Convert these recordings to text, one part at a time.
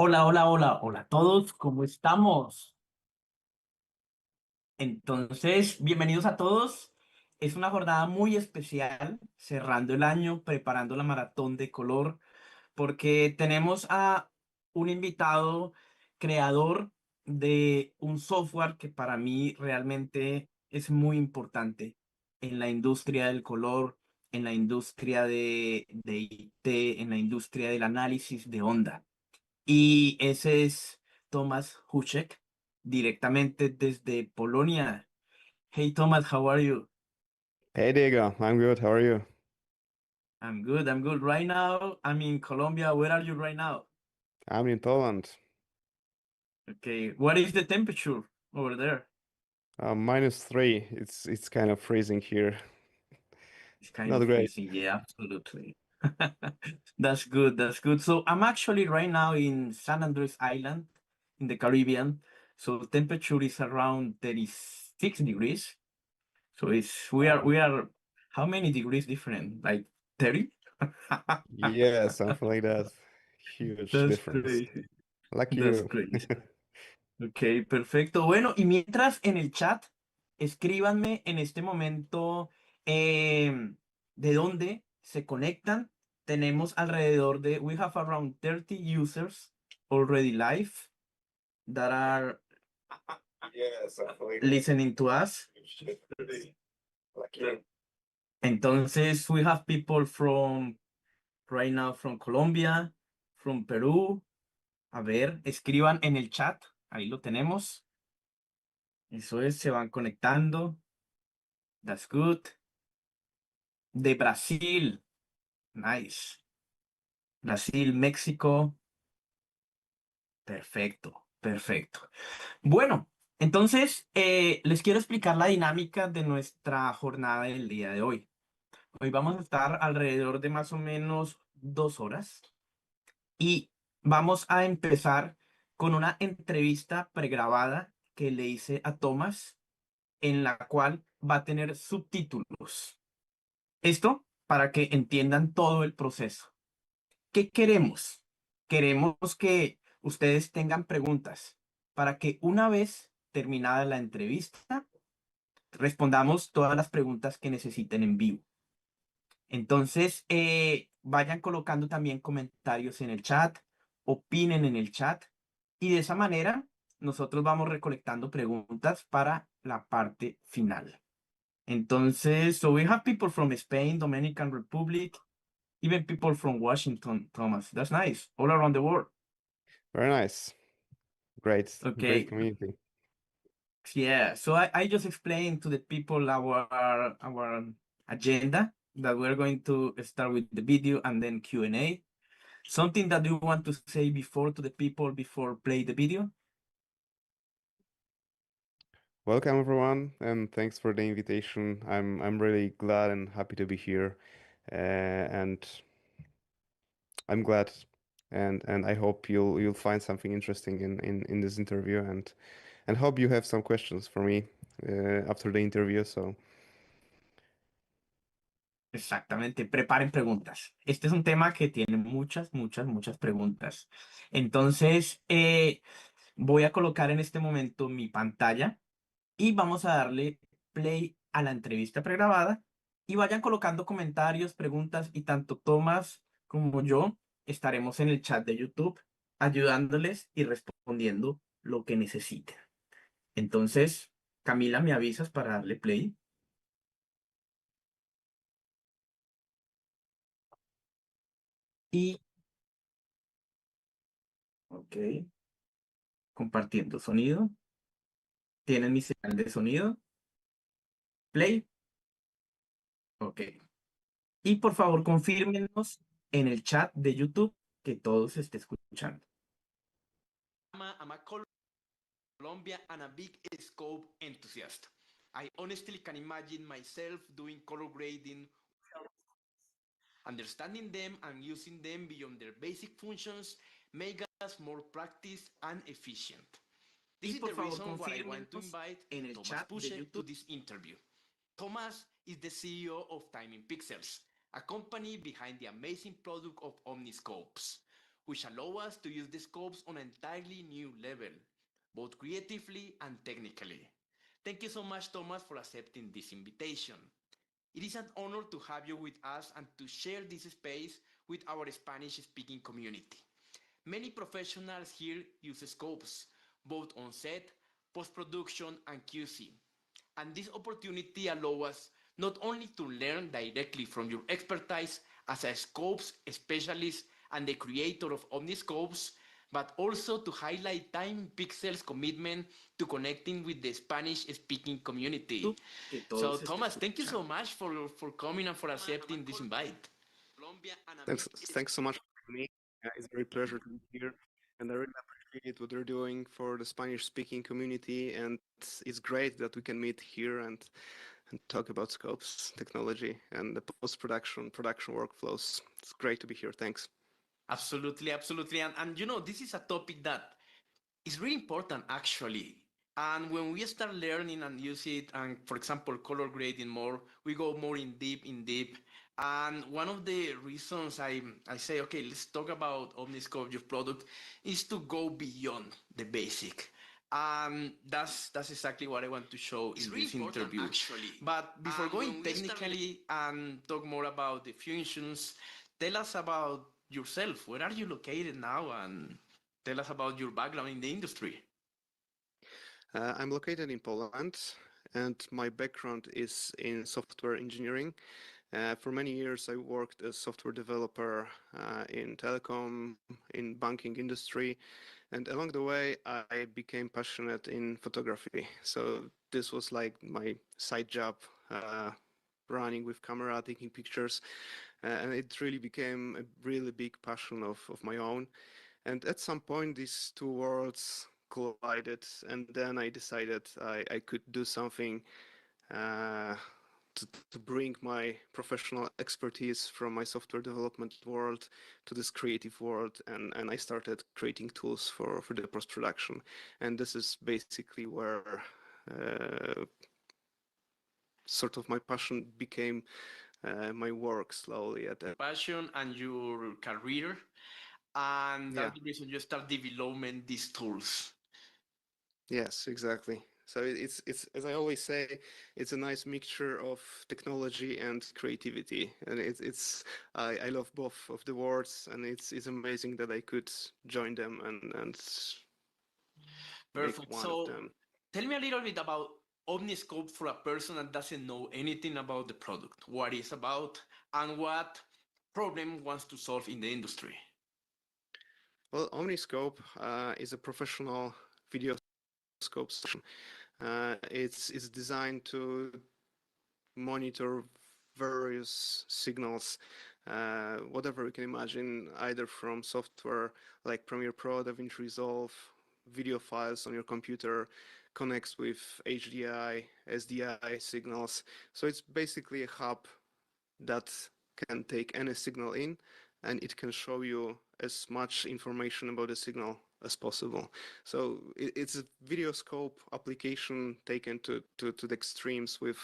Hola, hola, hola, hola a todos, ¿cómo estamos? Entonces, bienvenidos a todos. Es una jornada muy especial, cerrando el año, preparando la maratón de color, porque tenemos a un invitado creador de un software que para mí realmente es muy importante en la industria del color, en la industria de IT, en la industria del análisis de onda. Y ese es Tomás Huczek, directamente desde Polonia. Hey Thomas, how are you? Hey Diego, I'm good. How are you? I'm good, I'm good. Right now, I'm in Colombia. Where are you right now? I'm in Poland. Okay, what is the temperature over there? -3. It's kind of freezing here. It's kind Not of great. freezing. Yeah, absolutely. That's good, that's good. So I'm actually right now in San Andres Island in the Caribbean. So temperature is around 36 degrees. So it's Wow. we are how many degrees different? Like 30? Yeah, something like that. Huge That's difference. crazy. Like That's you. crazy. Ok, perfecto. Bueno, y mientras en el chat, escríbanme en este momento de dónde se conectan. Tenemos alrededor de, we have around 30 users already live that are Yeah, something like that. listening to us. Like you. Entonces, we have people from right now from Colombia, from Perú. A ver, escriban en el chat. Ahí lo tenemos. Eso es, se van conectando. That's good. De Brasil. Nice. Brasil, México. Perfecto, perfecto. Bueno, entonces les quiero explicar la dinámica de nuestra jornada del día de hoy. Hoy vamos a estar alrededor de más o menos 2 horas y vamos a empezar con una entrevista pregrabada que le hice a Tomás, en la cual va a tener subtítulos. Esto para que entiendan todo el proceso. ¿Qué queremos? Queremos que ustedes tengan preguntas para que una vez terminada la entrevista, respondamos todas las preguntas que necesiten en vivo. Entonces, vayan colocando también comentarios en el chat, opinen en el chat y de esa manera nosotros vamos recolectando preguntas para la parte final. Entonces, so we have people from Spain, Dominican Republic, even people from Washington, Thomas. That's nice. All around the world. Very nice. Great Okay. community. Yeah. So I just explained to the people our agenda that we're going to start with the video and then Q&A. Something that you want to say before to the people before play the video? Welcome everyone, and thanks for the invitation. I'm really glad and happy to be here, and I'm glad, and I hope you'll find something interesting in this interview, and hope you have some questions for me after the interview. So Exactamente, preparen preguntas. Este es un tema que tiene muchas, muchas, muchas preguntas. Entonces, voy a colocar en este momento mi pantalla y vamos a darle play a la entrevista pregrabada y vayan colocando comentarios, preguntas y tanto Tomás como yo estaremos en el chat de YouTube ayudándoles y respondiendo lo que necesiten. Entonces, Camila, ¿me avisas para darle play? Y, ok, compartiendo sonido. ¿Tienen mi señal de sonido? Play. Ok. Y por favor, confírmenos en el chat de YouTube que todo se esté escuchando. I'm a Colombia and a big scope enthusiast. I honestly can imagine myself doing color grading, understanding them and using them beyond their basic functions make us more practiced and efficient. This is the reason why I want to invite Tomás Huczek to this interview. Tomás is the CEO of Timing Pixels, a company behind the amazing product of Omniscopes. which allow us to use the scopes on an entirely new level, both creatively and technically. Thank you so much, Thomas, for accepting this invitation. It is an honor to have you with us and to share this space with our Spanish-speaking community. Many professionals here use scopes, both on set, post-production, and QC. And this opportunity allows us not only to learn directly from your expertise as a scopes specialist and the creator of Omniscopes, but also to highlight Time Pixel's commitment to connecting with the Spanish-speaking community. So, Thomas, thank you so much for coming and for accepting this invite. Thanks so much for me. It's a very pleasure to be here, and I really appreciate what they're doing for the Spanish-speaking community. And it's great that we can meet here and talk about scopes, technology, and the post-production workflows. It's great to be here. Thanks. Absolutely, absolutely. And you know, this is a topic that is really important actually. And when we start learning and use it, and for example, color grading more, we go more in deep. And one of the reasons I say, okay, let's talk about Omniscope, your product, is to go beyond the basic. And that's exactly what I want to show in this interview. Actually. But before going technically and talk more about the functions, tell us about yourself. Where are you located now? And tell us about your background in the industry. I'm located in Poland, and my background is in software engineering. For many years, I worked as software developer in telecom, in banking industry, and along the way, I became passionate in photography. So this was like my side job, running with camera, taking pictures, and it really became a really big passion of my own. And at some point, these two worlds collided, and then I decided I could do something to bring my professional expertise from my software development world to this creative world, and I started creating tools for the post-production. And this is basically where sort of my passion became my work slowly at that. Passion and your career, and Yeah. that's the reason you start developing these tools. Yes, exactly. So it's as I always say, it's a nice mixture of technology and creativity, and it's I love both of the worlds, and it's amazing that I could join them and make Perfect. one of So them. tell me a little bit about Omniscope for a person that doesn't know anything about the product, what it's about, and what problem wants to solve in the industry. Well, Omniscope is a professional video scope solution. It's designed to monitor various signals, whatever you can imagine, either from software like Premiere Pro, DaVinci Resolve, video files on your computer, connects with HDI, SDI signals. So it's basically a hub that can take any signal in, and it can show you as much information about the signal as possible. So it's a video scope application taken to the extremes with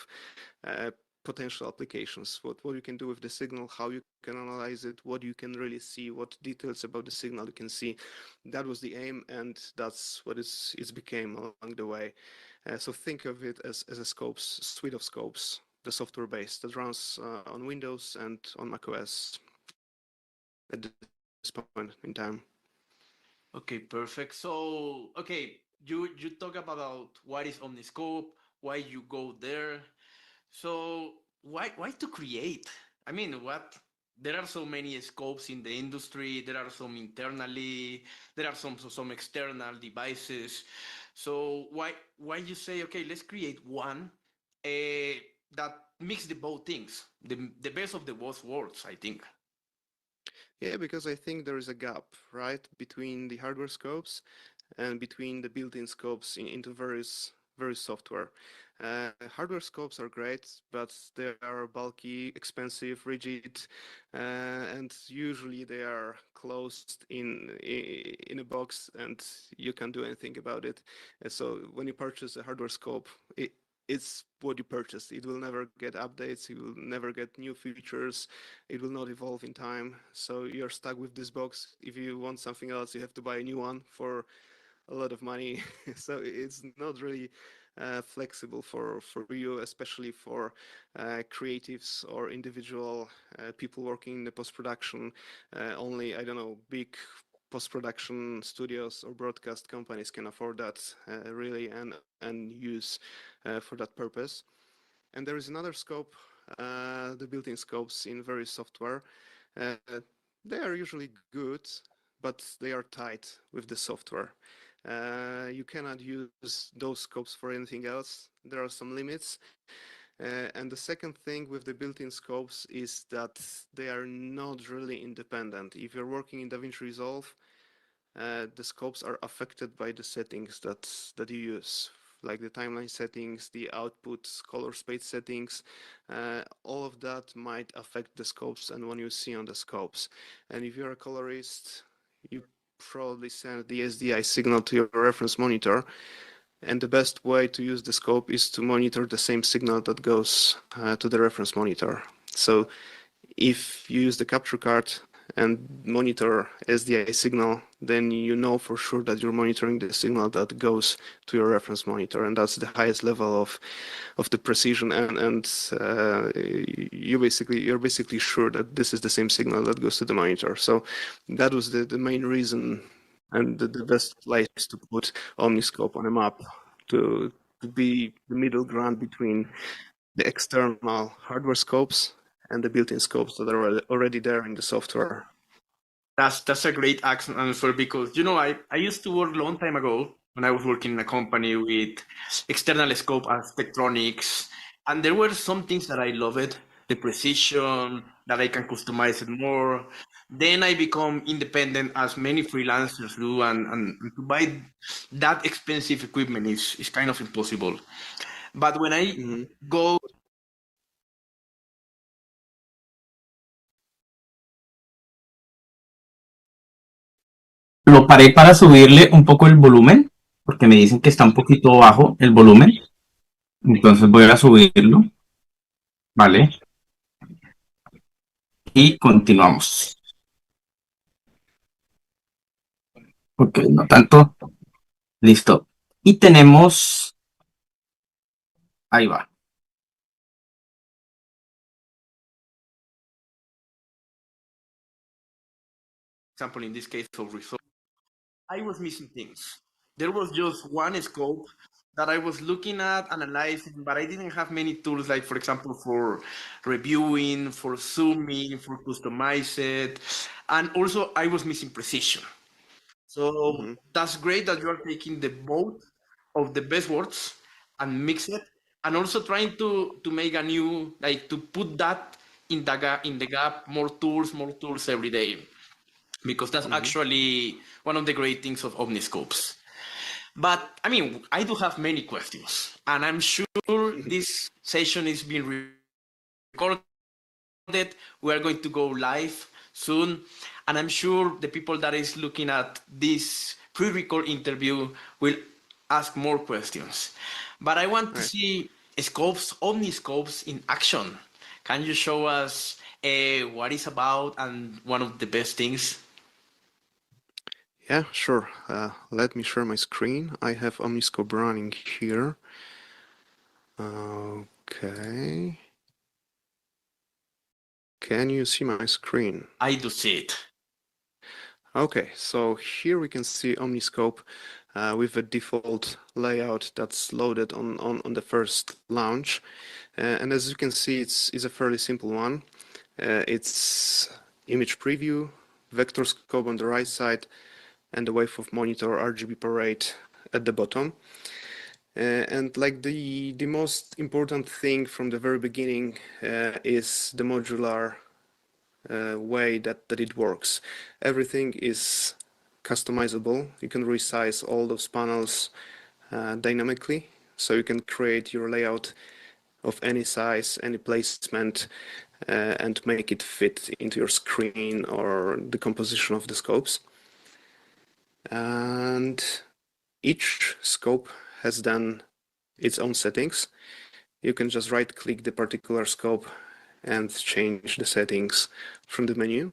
potential applications, what you can do with the signal, how you can analyze it, what you can really see, what details about the signal you can see. That was the aim, and that's what it's became along the way. So think of it as a suite of scopes, the software base that runs on Windows and on macOS at this point in time. Okay, perfect. So, okay, you talk about what is Omniscope, why you go there. So, why to create? I mean, what there are so many scopes in the industry. There are some internally. There are some external devices. So why you say, okay, let's create one that mix the both things, the best of the both worlds, I think. Yeah, because I think there is a gap, right, between the hardware scopes and between the built-in scopes into various software. Hardware scopes are great, but they are bulky, expensive, rigid, and usually they are closed in a box, and you can't do anything about it. And so when you purchase a hardware scope, it's what you purchased. It will never get updates. You will never get new features. It will not evolve in time. So you're stuck with this box. If you want something else, you have to buy a new one for a lot of money. So it's not really flexible for you, especially for creatives or individual people working in the post-production. Only, I don't know, big post-production studios or broadcast companies can afford that really and use for that purpose. And there is another scope, the built-in scopes in various software. Uh, they are usually good, but they are tied with the software. You cannot use those scopes for anything else. There are some limits. And the second thing with the built-in scopes is that they are not really independent. If you're working in DaVinci Resolve, the scopes are affected by the settings that you use, like the timeline settings, the output color space settings. All of that might affect the scopes and what you see on the scopes. And if you're a colorist, you probably send the SDI signal to your reference monitor. And the best way to use the scope is to monitor the same signal that goes to the reference monitor. So if you use the capture card and monitor SDI signal, then you know for sure that you're monitoring the signal that goes to your reference monitor, and that's the highest level of the precision. And you're basically sure that this is the same signal that goes to the monitor. So that was the main reason and the best place to put Omniscope on a map to be the middle ground between the external hardware scopes and the built-in scopes that are already there in the software. That's a great answer because I used to work a long time ago when I was working in a company with external scope as Tektronix, and there were some things that I loved, the precision that I can customize it more. Then I become independent as many freelancers do, and to buy that expensive equipment is kind of impossible. But when I Mhm. go lo paré para subirle un poco el volumen, porque me dicen que está un poquito bajo el volumen. Entonces voy a subirlo, ¿vale? Y continuamos. Ok, no tanto. Listo. Y tenemos, ahí va. Example, in this case of result, I was missing things. There was just one scope that I was looking at, analyzing, but I didn't have many tools, like for example, for reviewing, for zooming, for customize it. And also I was missing precision. So Mhm. that's great that you are taking the both of the best words and mix it, and also trying to make a new, like to put that in the gap, more tools every day, because that's Mhm. actually one of the great things of Omniscopes. But I mean, I do have many questions, and I'm sure this session is being recorded. We are going to go live soon, and I'm sure the people that is looking at this pre-record interview will ask more questions. But I want to Right. see scopes, omniscopes in action. Can you show us what it's about and one of the best things? Yeah, sure. Let me share my screen. I have Omniscope running here. Okay. Can you see my screen? I do see it. Okay, so here we can see Omniscope with a default layout that's loaded on the first launch. And as you can see, it's a fairly simple one. It's image preview, vector scope on the right side, and the wave of monitor RGB parade at the bottom. And like the most important thing from the very beginning is the modular way that it works. Everything is customizable. You can resize all those panels dynamically, so you can create your layout of any size, any placement, and make it fit into your screen or the composition of the scopes. And each scope has then its own settings. You can just right-click the particular scope and change the settings from the menu.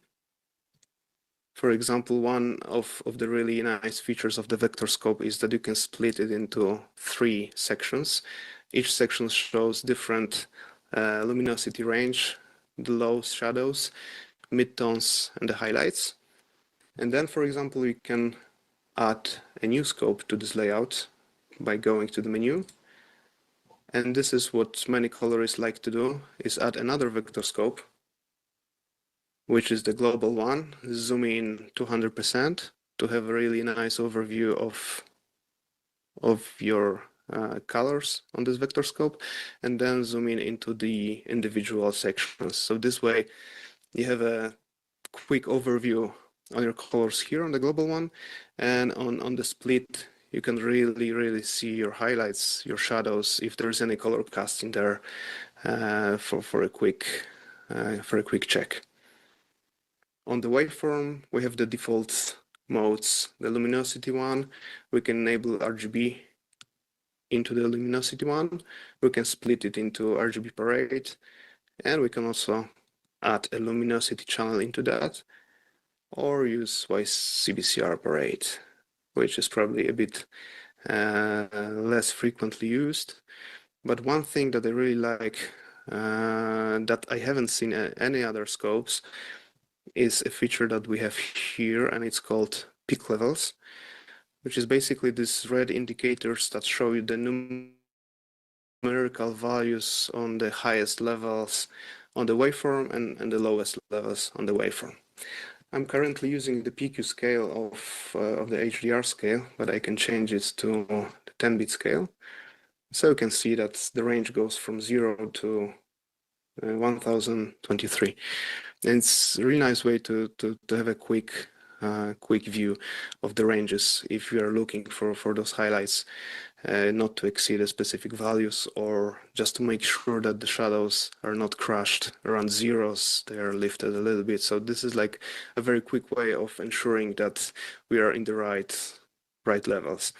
For example, one of the really nice features of the vector scope is that you can split it into 3 sections. Each section shows different luminosity range, the low shadows, midtones, and the highlights. And then, for example, we can add a new scope to this layout by going to the menu. And this is what many colorists like to do, is add another vector scope, which is the global one, zoom in 200% to have a really nice overview of your colors on this vector scope, and then zoom in into the individual sections. So this way you have a quick overview on your colors here on the global one, and on the split you can really see your highlights, your shadows, if there's any color casting there for a quick check. On the waveform, we have the default modes. The luminosity one, we can enable RGB into the luminosity one. We can split it into RGB parade, and we can also add a luminosity channel into that, or use CBCR parade, which is probably a bit less frequently used. But one thing that I really like that I haven't seen any other scopes is a feature that we have here, and it's called peak levels, which is basically these red indicators that show you the numerical values on the highest levels on the waveform and the lowest levels on the waveform. I'm currently using the PQ scale of the HDR scale, but I can change it to the 10-bit scale. So you can see that the range goes from 0 to 1023. And it's a really nice way to have a quick view of the ranges if you are looking for those highlights, not to exceed a specific values, or just to make sure that the shadows are not crushed around zeros, they are lifted a little bit. So this is like a very quick way of ensuring that we are in the right levels.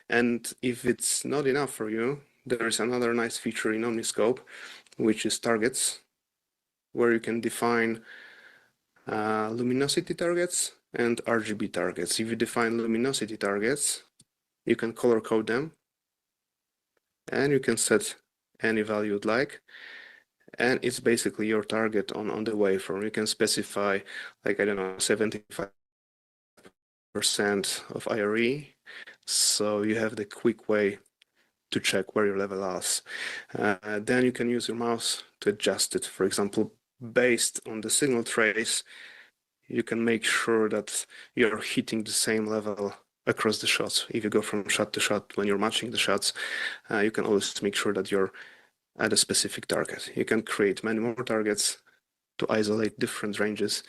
And if it's not enough for you, there is another nice feature in Omniscope, which is targets, where you can define luminosity targets and RGB targets. If you define luminosity targets, you can color code them, and you can set any value you'd like, and it's basically your target on the waveform. You can specify, like, I don't know, 75% of IRE, so you have the quick way to check where your level is. Then you can use your mouse to adjust it. For example, based on the signal trace, you can make sure that you're hitting the same level across the shots. If you go from shot to shot when you're matching the shots, you can always make sure that you're at a specific target. You can create many more targets to isolate different ranges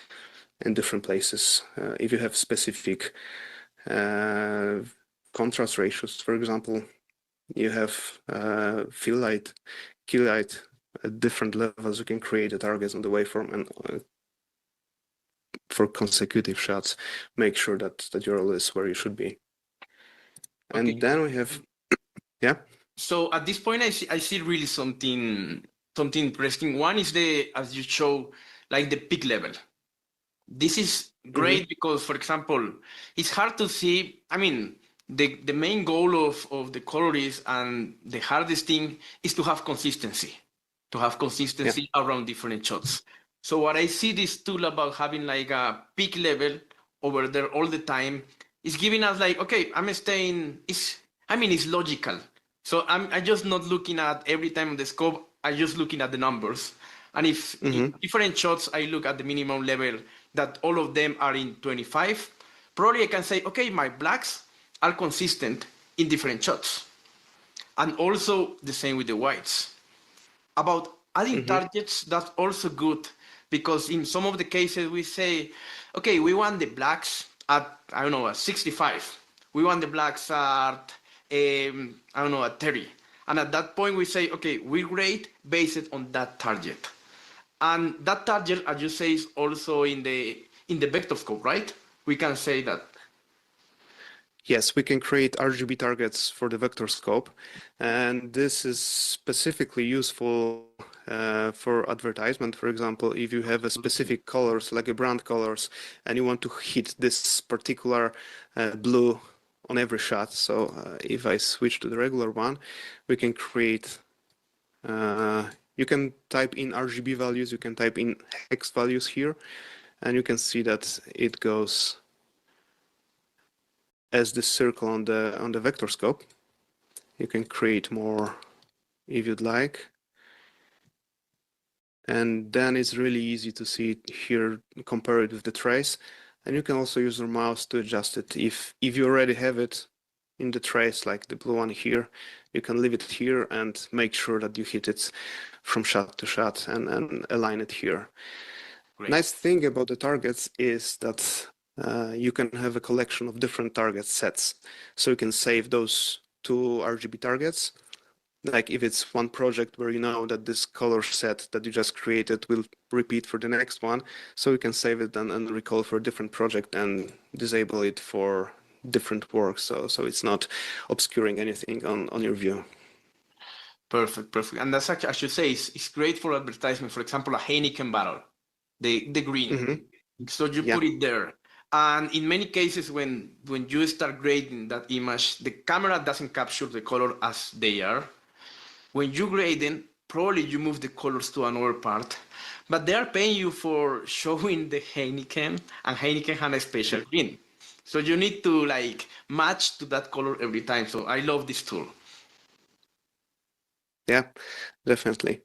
in different places. If you have specific contrast ratios, for example, you have fill light, key light at different levels. You can create the targets on the waveform, and for consecutive shots, make sure that you're always where you should be. Okay. And then we have, yeah. So at this point, I see really something interesting. One is as you show, like the peak level. This is great because, for example, it's hard to see. I mean, the main goal of the colorist and the hardest thing is to have consistency, around different shots. So what I see this tool about having like a peak level over there all the time is giving us like, okay, it's logical. So I'm just not looking at every time on the scope, I'm just looking at the numbers. And if in different shots, I look at the minimum level that all of them are in 25, probably I can say, okay, my blacks are consistent in different shots. And also the same with the whites. About adding targets, that's also good, because in some of the cases we say, okay, we want the blacks at, I don't know, at 65. We want the blacks at, at 30. And at that point we say, okay, we rate based on that target. And that target, as you say, is also in the vector scope, right? We can say that. Yes, we can create RGB targets for the vector scope, and this is specifically useful for advertisement. For example, if you have a specific colors, like a brand colors, and you want to hit this particular blue on every shot. So if I switch to the regular one, we can create, you can type in RGB values, you can type in hex values here, and you can see that it goes as the circle on the vector scope. You can create more if you'd like. And then it's really easy to see it here, compare it with the trace. And you can also use your mouse to adjust it. If you already have it in the trace, like the blue one here, you can leave it here and make sure that you hit it from shot to shot and align it here. Great. Nice thing about the targets is that you can have a collection of different target sets. So you can save those 2 RGB targets. Like if it's one project where you know that this color set that you just created will repeat for the next one, so you can save it and recall for a different project and disable it for different work. So it's not obscuring anything on your view. Perfect. And that's actually, I should say, it's great for advertisement. For example, a Heineken bottle, the green. Mm-hmm. So you Yeah. put it there. And in many cases, when you start grading that image, the camera doesn't capture the color as they are. When you grade them, probably you move the colors to another part, but they are paying you for showing the Heineken, and Heineken has a special green. So you need to like match to that color every time. So I love this tool. Yeah, definitely.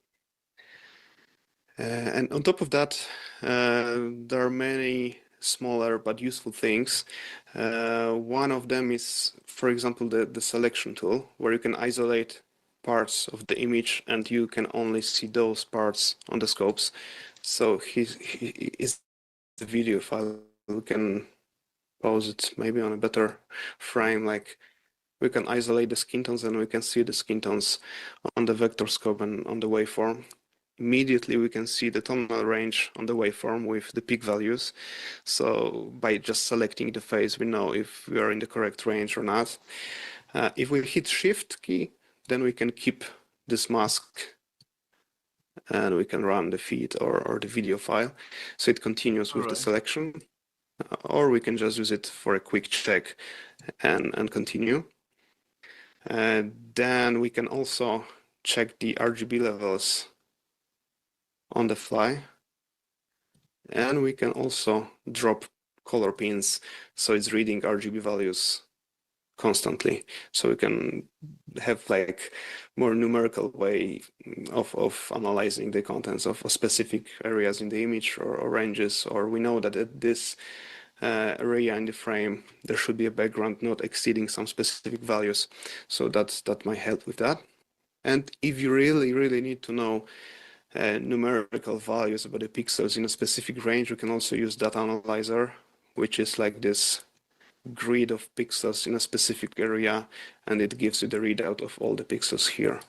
And on top of that, there are many smaller but useful things. One of them is, for example, the selection tool, where you can isolate parts of the image and you can only see those parts on the scopes. So is the video file. We can pause it maybe on a better frame, like we can isolate the skin tones and we can see the skin tones on the vector scope and on the waveform. Immediately we can see the tonal range on the waveform with the peak values. So by just selecting the phase, we know if we are in the correct range or not. If we hit Shift key, then we can keep this mask and we can run the feed or the video file. So it continues with the selection, or we can just use it for a quick check and continue. Then we can also check the RGB levels on the fly. And we can also drop color pins, so it's reading RGB values constantly. So we can have like more numerical way of analyzing the contents of specific areas in the image or ranges, or we know that at this area in the frame there should be a background not exceeding some specific values. So that might help with that. And if you really need to know numerical values about the pixels in a specific range, you can also use data analyzer, which is like this grid of pixels in a specific area, and it gives you the readout of all the pixels here.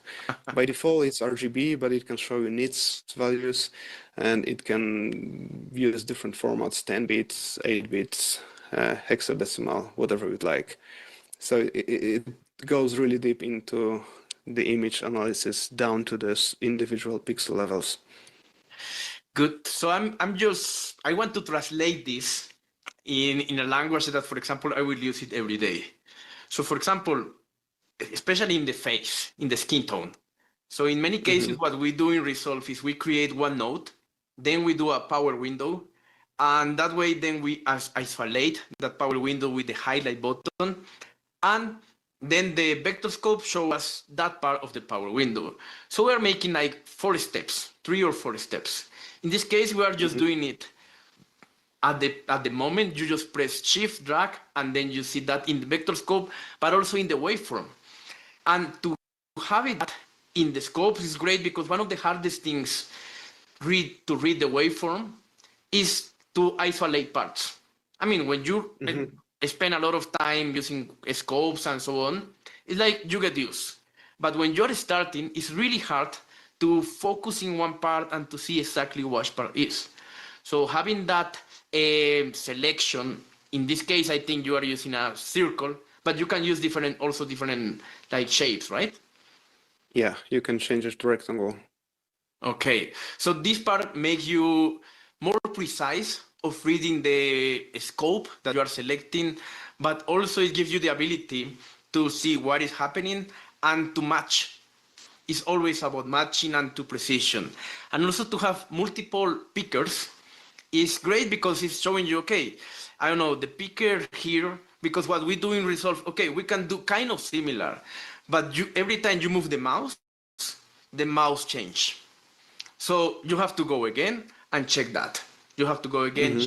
By default, it's RGB, but it can show you nits values, and it can use different formats, 10 bits, 8 bits, hexadecimal, whatever you'd like. So it goes really deep into the image analysis down to the individual pixel levels. Good. So I want to translate this in a language that, for example, I will use it every day. So for example, especially in the face, in the skin tone. So in many cases, what we do in Resolve is we create one node, then we do a power window, and that way then we isolate that power window with the highlight button, and then the vector scope shows us that part of the power window. So we're making like 3 or 4 steps. In this case, we are just doing it at the moment. You just press shift, drag, and then you see that in the vector scope, but also in the waveform. And to have it in the scopes is great, because one of the hardest things to read the waveform is to isolate parts. I mean, when you spend a lot of time using scopes and so on, it's like you get used. But when you're starting, it's really hard to focus in one part and to see exactly what part is. So having that selection, in this case, I think you are using a circle, but you can use different like shapes, right? Yeah, you can change it to rectangle. Okay, so this part makes you more precise of reading the scope that you are selecting, but also it gives you the ability to see what is happening and to match. It's always about matching and to precision. And also to have multiple pickers is great because it's showing you, okay, I don't know, the picker here, because what we do in Resolve, okay, we can do kind of similar, but every time you move the mouse change. So you have to go again and check that. You have to go again. Mm-hmm.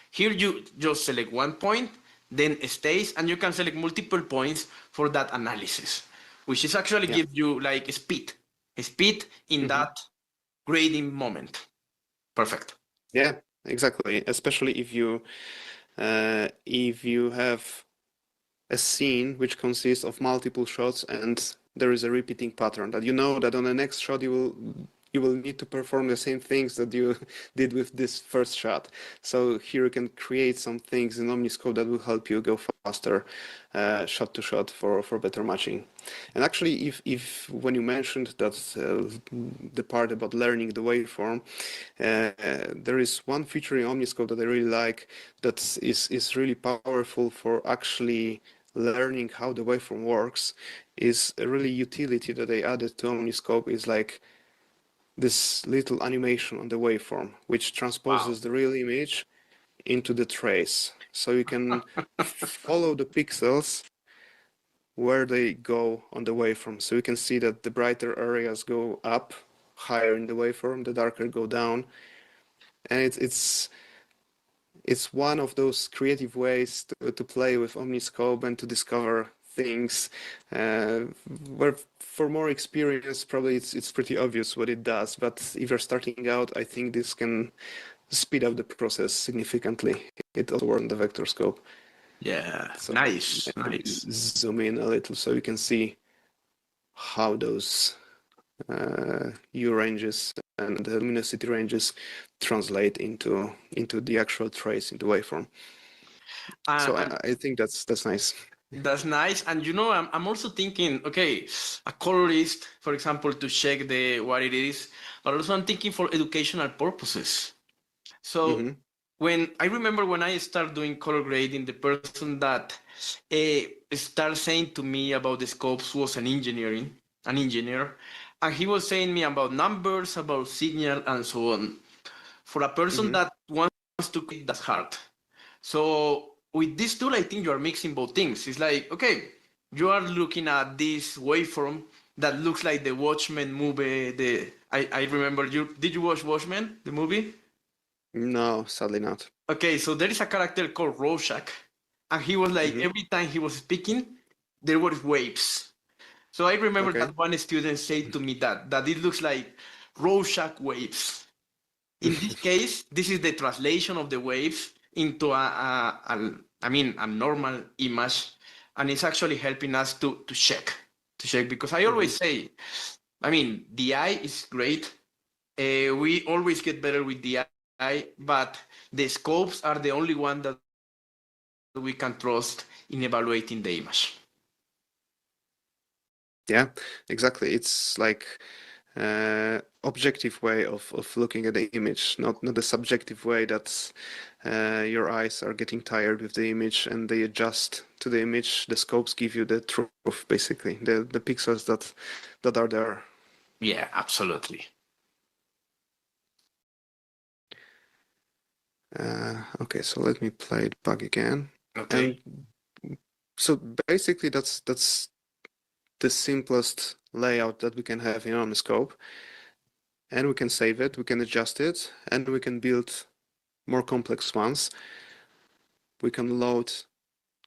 Here you just select one point, then stays, and you can select multiple points for that analysis, which is actually Yeah. gives you like a speed in Mm-hmm. that grading moment. Perfect. Yeah, exactly. Especially if you have a scene which consists of multiple shots and there is a repeating pattern that you know that on the next shot you will need to perform the same things that you did with this first shot. So here you can create some things in Omniscope that will help you go faster, shot to shot for better matching. And actually, if when you mentioned that the part about learning the waveform, there is one feature in Omniscope that I really like that is really powerful for actually learning how the waveform works. Is a really utility that they added to Omniscope is like this little animation on the waveform, which Wow. transposes the real image into the trace. So you can follow the pixels where they go on the waveform. So you can see that the brighter areas go up higher in the waveform, the darker go down. And it's one of those creative ways to play with Omniscope and to discover things where for more experience probably it's pretty obvious what it does, but if you're starting out, I think this can speed up the process significantly. It also works on the vector scope. Yeah. So Nice. let me Nice. zoom in a little so you can see how those U ranges and the luminosity ranges translate into the actual trace in the waveform. So And I think that's nice. that's nice. And you know, I'm also thinking, okay, a colorist, for example, to check the what it is, but also I'm thinking for educational purposes. So Mm-hmm. when I remember when I started doing color grading, the person that started saying to me about the scopes was an engineer, and he was saying me about numbers, about signal, and so on. For a person Mm-hmm. that wants to create, that's hard. So with this tool, I think you are mixing both things. It's like, okay, you are looking at this waveform that looks like the Watchmen movie. I remember you. Did you watch Watchmen, the movie? No, sadly not. Okay, so there is a character called Rorschach, and he was like Mm-hmm. every time he was speaking, there were waves. So I remember Okay. that one student said to me that it looks like Rorschach waves. In this case, this is the translation of the waves into a normal image, and it's actually helping us to check because I Mm-hmm. always say, I mean, the eye is great. We always get better with the eye, but the scopes are the only one that we can trust in evaluating the image. Yeah, exactly. It's like objective way of looking at the image, not a subjective way that your eyes are getting tired with the image and they adjust to the image. The scopes give you the truth, basically, the pixels that are there. Yeah, absolutely. Okay, so let me play it back again. Okay. And so basically that's the simplest layout that we can have in Omniscope. And we can save it, we can adjust it, and we can build more complex ones. We can load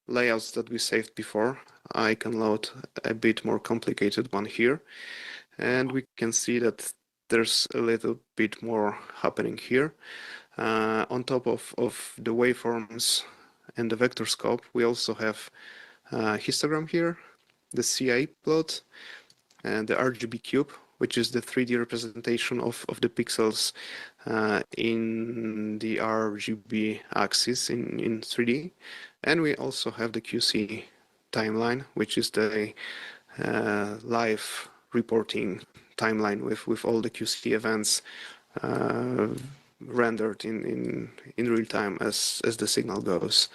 layouts that we saved before. I can load a bit more complicated one here, and we can see that there's a little bit more happening here. On top of the waveforms and the vector scope, we also have histogram here, the CI plot, and the RGB cube, which is the 3D representation of the pixels in the RGB axis in 3D. And we also have the QC timeline, which is the live reporting timeline with all the QC events rendered in real time as the signal goes.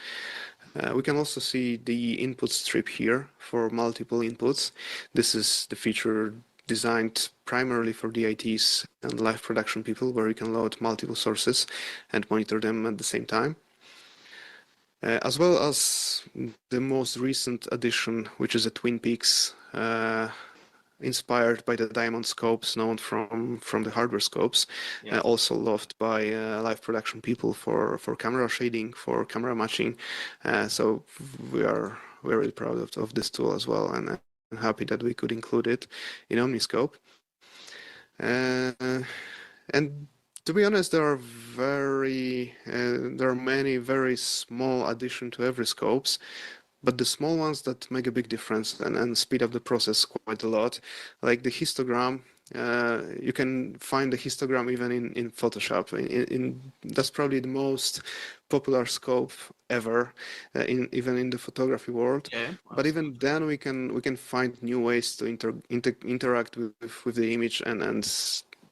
We can also see the input strip here for multiple inputs. This is the feature designed primarily for DITs and live production people, where you can load multiple sources and monitor them at the same time. As well as the most recent addition, which is a Twin Peaks, inspired by the diamond scopes known from the hardware scopes, also loved by live production people for camera shading, for camera matching. So we're really proud of this tool as well, and I'm happy that we could include it in Omniscope. And to be honest, there are many very small additions to every scopes, but the small ones that make a big difference and speed up the process quite a lot. Like the histogram, you can find the histogram even in Photoshop. That's probably the most popular scope ever, even in the photography world. Yeah. But even then, we can find new ways to interact with the image and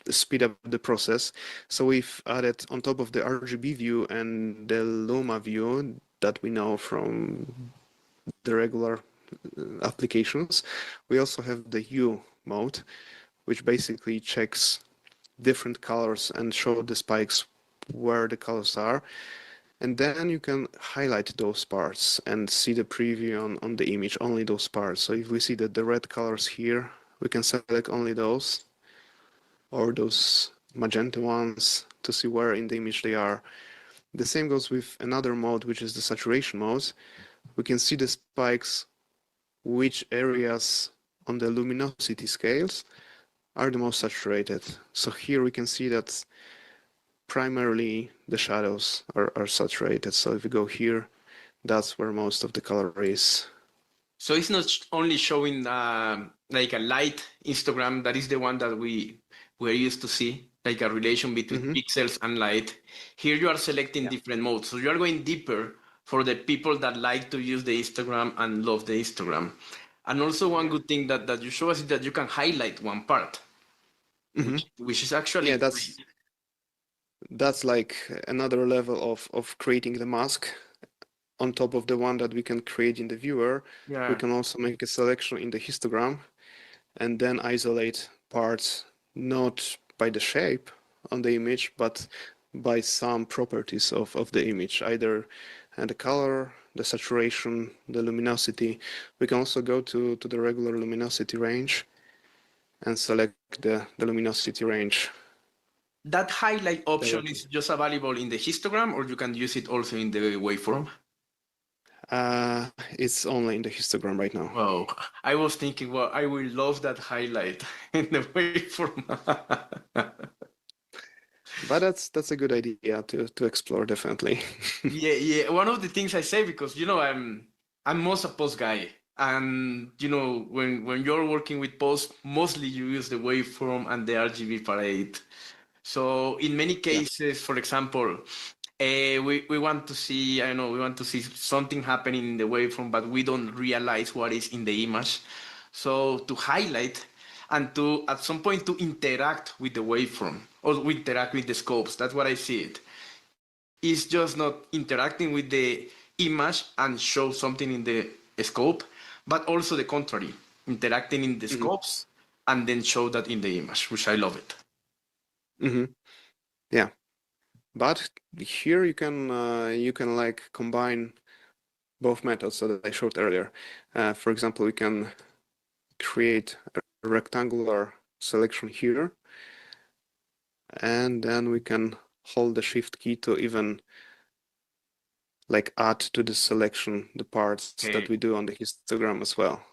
speed up the process. So we've added, on top of the RGB view and the Luma view that we know from the regular applications, we also have the hue mode, which basically checks different colors and show the spikes where the colors are. And then you can highlight those parts and see the preview on the image, only those parts. So if we see that the red colors here, we can select only those, or those magenta ones, to see where in the image they are. The same goes with another mode, which is the saturation mode. We can see the spikes, which areas on the luminosity scales are the most saturated. So here we can see that primarily the shadows are saturated. So if we go here, that's where most of the color is. So it's not only showing like a light histogram, that is the one that we're used to see, like a relation between pixels and light. Here you are selecting different modes. So you are going deeper for the people that like to use the histogram and love the histogram. And also one good thing that you show us is that you can highlight one part, which is actually great. That's like another level of creating the mask. On top of the one that we can create in the viewer, we can also make a selection in the histogram and then isolate parts not by the shape on the image, but by some properties of the image, either the color, the saturation, the luminosity. We can also go to the regular luminosity range and select the luminosity range. That highlight option is just available in the histogram, or you can use it also in the waveform? It's only in the histogram right now. Oh, I was thinking, well, I will love that highlight in the waveform. But that's a good idea to explore, definitely. Yeah. One of the things I say, because I'm most a post guy, and when you're working with post, mostly you use the waveform and the RGB parade. So in many cases, for example, we want to see, I don't know, we want to see something happening in the waveform, but we don't realize what is in the image. So to highlight and to, at some point, to interact with the waveform or interact with the scopes, that's what I see it. It's just not interacting with the image and show something in the scope, but also the contrary, interacting in the scopes and then show that in the image, which I love it. Yeah. But here you can like combine both methods that I showed earlier. For example, we can create a rectangular selection here, and then we can hold the shift key to even like add to the selection the parts that we do on the histogram as well.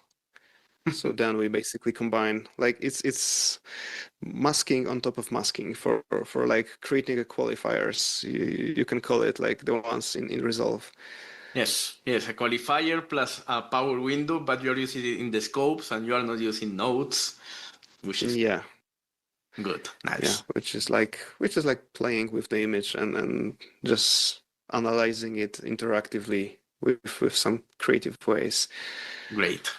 So then we basically combine, like it's masking on top of masking for like creating a qualifiers. You can call it like the ones in Resolve. Yes, a qualifier plus a power window, but you're using it in the scopes and you are not using nodes, which is good. Nice. Yeah, which is like playing with the image and just analyzing it interactively with some creative ways. Great.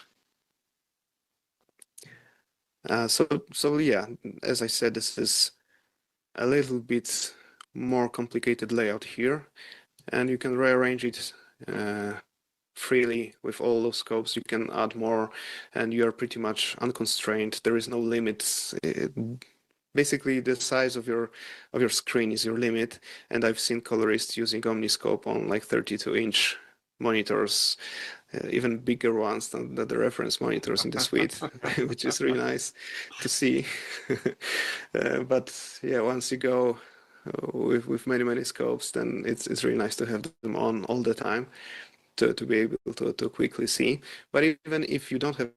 So yeah, as I said, this is a little bit more complicated layout here, and you can rearrange it freely with all those scopes. You can add more, and you are pretty much unconstrained. There is no limits. Basically, the size of your screen is your limit, and I've seen colorists using Omniscope on like 32-inch monitors, even bigger ones than the reference monitors in the suite, which is really nice to see. But yeah, once you go with many scopes, then it's really nice to have them on all the time to be able to quickly see. But even if you don't have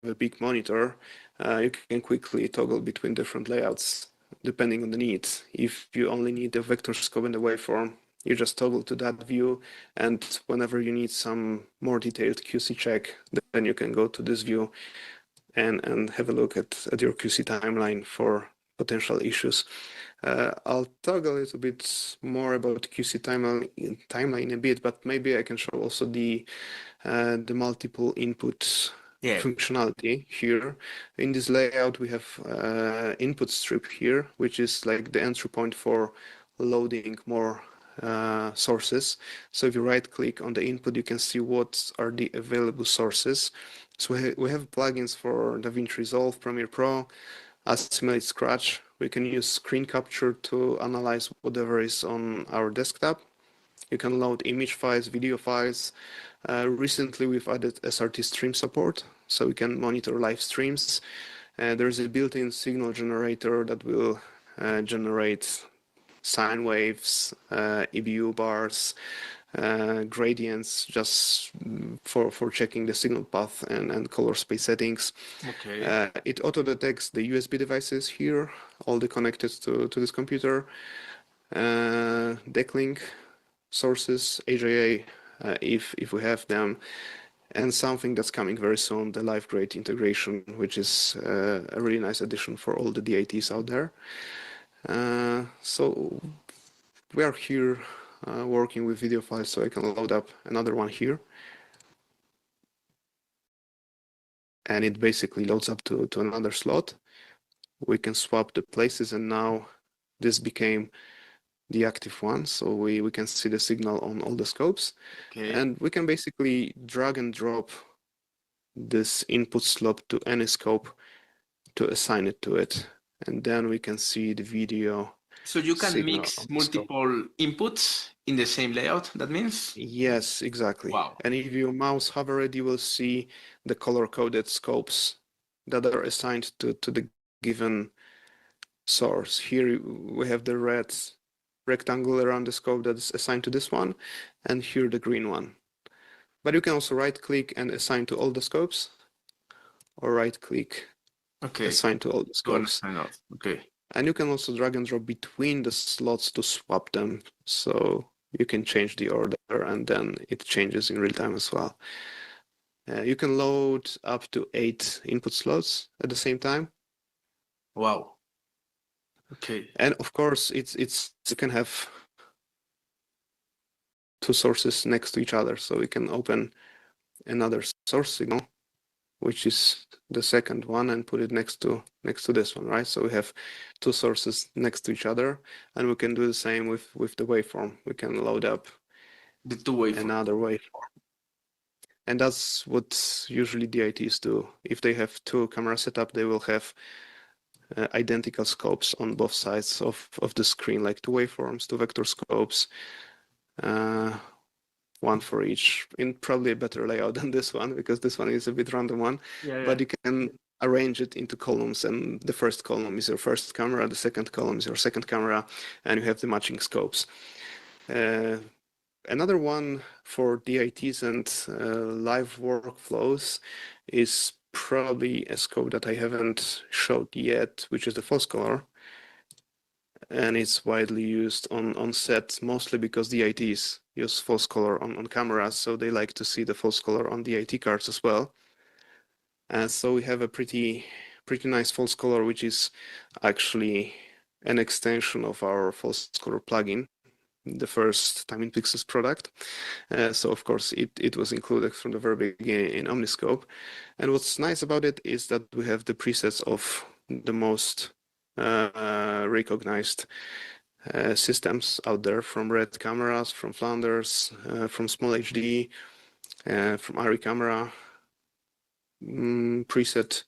a big monitor, you can quickly toggle between different layouts depending on the needs. If you only need the vector scope and the waveform, you just toggle to that view, and whenever you need some more detailed QC check, then you can go to this view and have a look at your QC timeline for potential issues. I'll talk a little bit more about QC timeline in a bit, but maybe I can show also the multiple input functionality here. In this layout, we have input strip here, which is like the entry point for loading more sources. So if you right click on the input, you can see what are the available sources. So we have plugins for DaVinci Resolve, Premiere Pro, Assimilate Scratch. We can use screen capture to analyze whatever is on our desktop. You can load image files, video files. Recently, we've added SRT stream support, so we can monitor live streams. There's a built-in signal generator that will generate sine waves, EBU bars, gradients, just for checking the signal path and color space settings. Okay. It auto detects the USB devices here, all the connected to this computer, decklink sources, AJA, if we have them, and something that's coming very soon, the live grade integration, which is a really nice addition for all the DITs out there. So we are here working with video files, so I can load up another one here. And it basically loads up to another slot. We can swap the places, and now this became the active one, so we can see the signal on all the scopes. Okay. And we can basically drag and drop this input slot to any scope to assign it to it, and then we can see the video. So you can signal mix on the scope. multiple inputs in the same layout, that means? Yes, exactly. Wow. And if you mouse hover it, you will see the color-coded scopes that are assigned to the given source. Here we have the red rectangle around the scope that is assigned to this one, and here the green one. But you can also right-click and assign to all the scopes, or right-click, Okay. assign to all the scopes. Okay. And you can also drag and drop between the slots to swap them. So you can change the order, and then it changes in real time as well. You can load up to 8 input slots at the same time. Wow. Okay. And of course, you can have 2 sources next to each other. So we can open another source signal, which is the second one, and put it next to this one, right? So we have 2 sources next to each other, and we can do the same with the waveform. We can load up The two waveforms. another waveform. And that's what usually DITs do. If they have 2 camera setup, they will have identical scopes on both sides of the screen, like 2 waveforms, 2 vector scopes, one for each, in probably a better layout than this one, because this one is a bit random one. But you can arrange it into columns, and the first column is your first camera, the second column is your second camera, and you have the matching scopes. Another one for DITs and live workflows is probably a scope that I haven't showed yet, which is the false color. And it's widely used on set, mostly because DITs use false color on cameras, so they like to see the false color on DIT cards as well. And so we have a pretty nice false color, which is actually an extension of our false color plugin. the first Time in Pixels product. So of course it was included from the very beginning in Omniscope. And what's nice about it is that we have the presets of the most recognized systems out there, from Red cameras, from Flanders, from Small HD, from ARRI camera preset.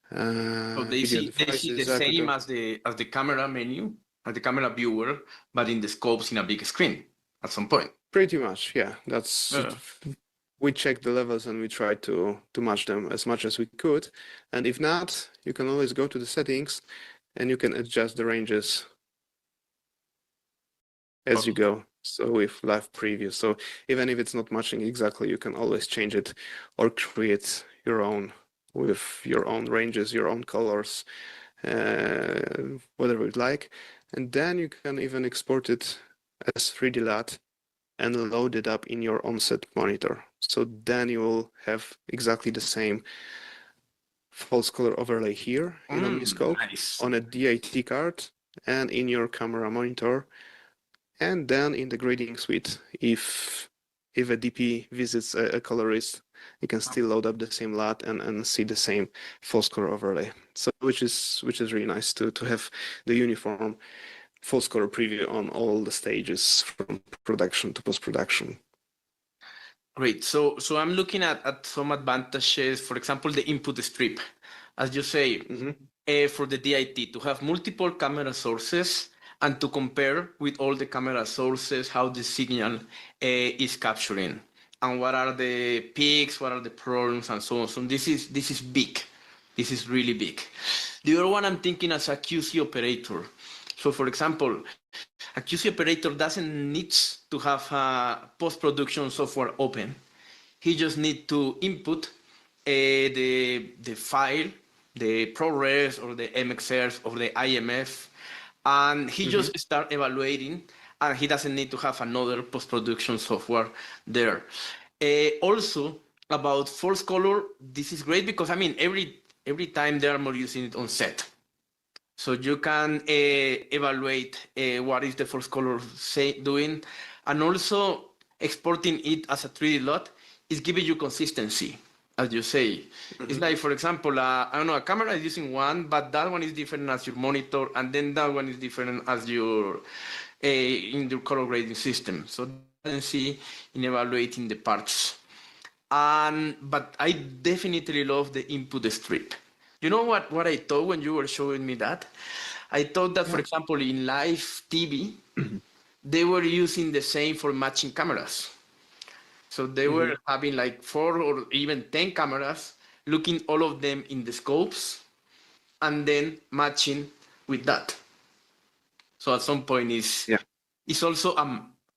So they Video see the devices, same aperture. as the camera menu, as the camera viewer, but in the scopes in a big screen at some point. Pretty much, yeah. That's Yeah. we check the levels and we try to match them as much as we could. And if not, you can always go to the settings and you can adjust the ranges as you go. So with live preview. So even if it's not matching exactly, you can always change it or create your own with your own ranges, your own colors, whatever you'd like. And then you can even export it as 3D LUT and load it up in your onset monitor. So then you will have exactly the same false color overlay here in Omniscope Nice. on a DIT card and in your camera monitor. And then in the grading suite, if a DP visits a colorist, you can still load up the same LUT and see the same false color overlay. So which is really nice to have the uniform false color preview on all the stages from production to post-production. Great. So I'm looking at some advantages. For example, the input strip, as you say, for the DIT, to have multiple camera sources and to compare with all the camera sources how the signal is capturing and what are the peaks, what are the problems, and so on. So this is big. This is really big. The other one I'm thinking as a QC operator. So for example, a QC operator doesn't need to have a post-production software open. He just needs to input the file, the ProRes or the MXRs or the IMF, and he just start evaluating, and he doesn't need to have another post-production software there. Also, about false color, this is great because, I mean, every time they are more using it on set. So you can evaluate what is the false color doing, and also exporting it as a 3D LUT is giving you consistency, as you say. It's like, for example, I don't know, a camera is using one, but that one is different as your monitor, and then that one is different as your in your color grading system. So consistency in evaluating the parts. But I definitely love the input strip. You know what I thought when you were showing me that? I thought that, for example, in live TV, they were using the same for matching cameras. So they were having like 4 or even 10 cameras, looking all of them in the scopes, and then matching with that. So at some point it's also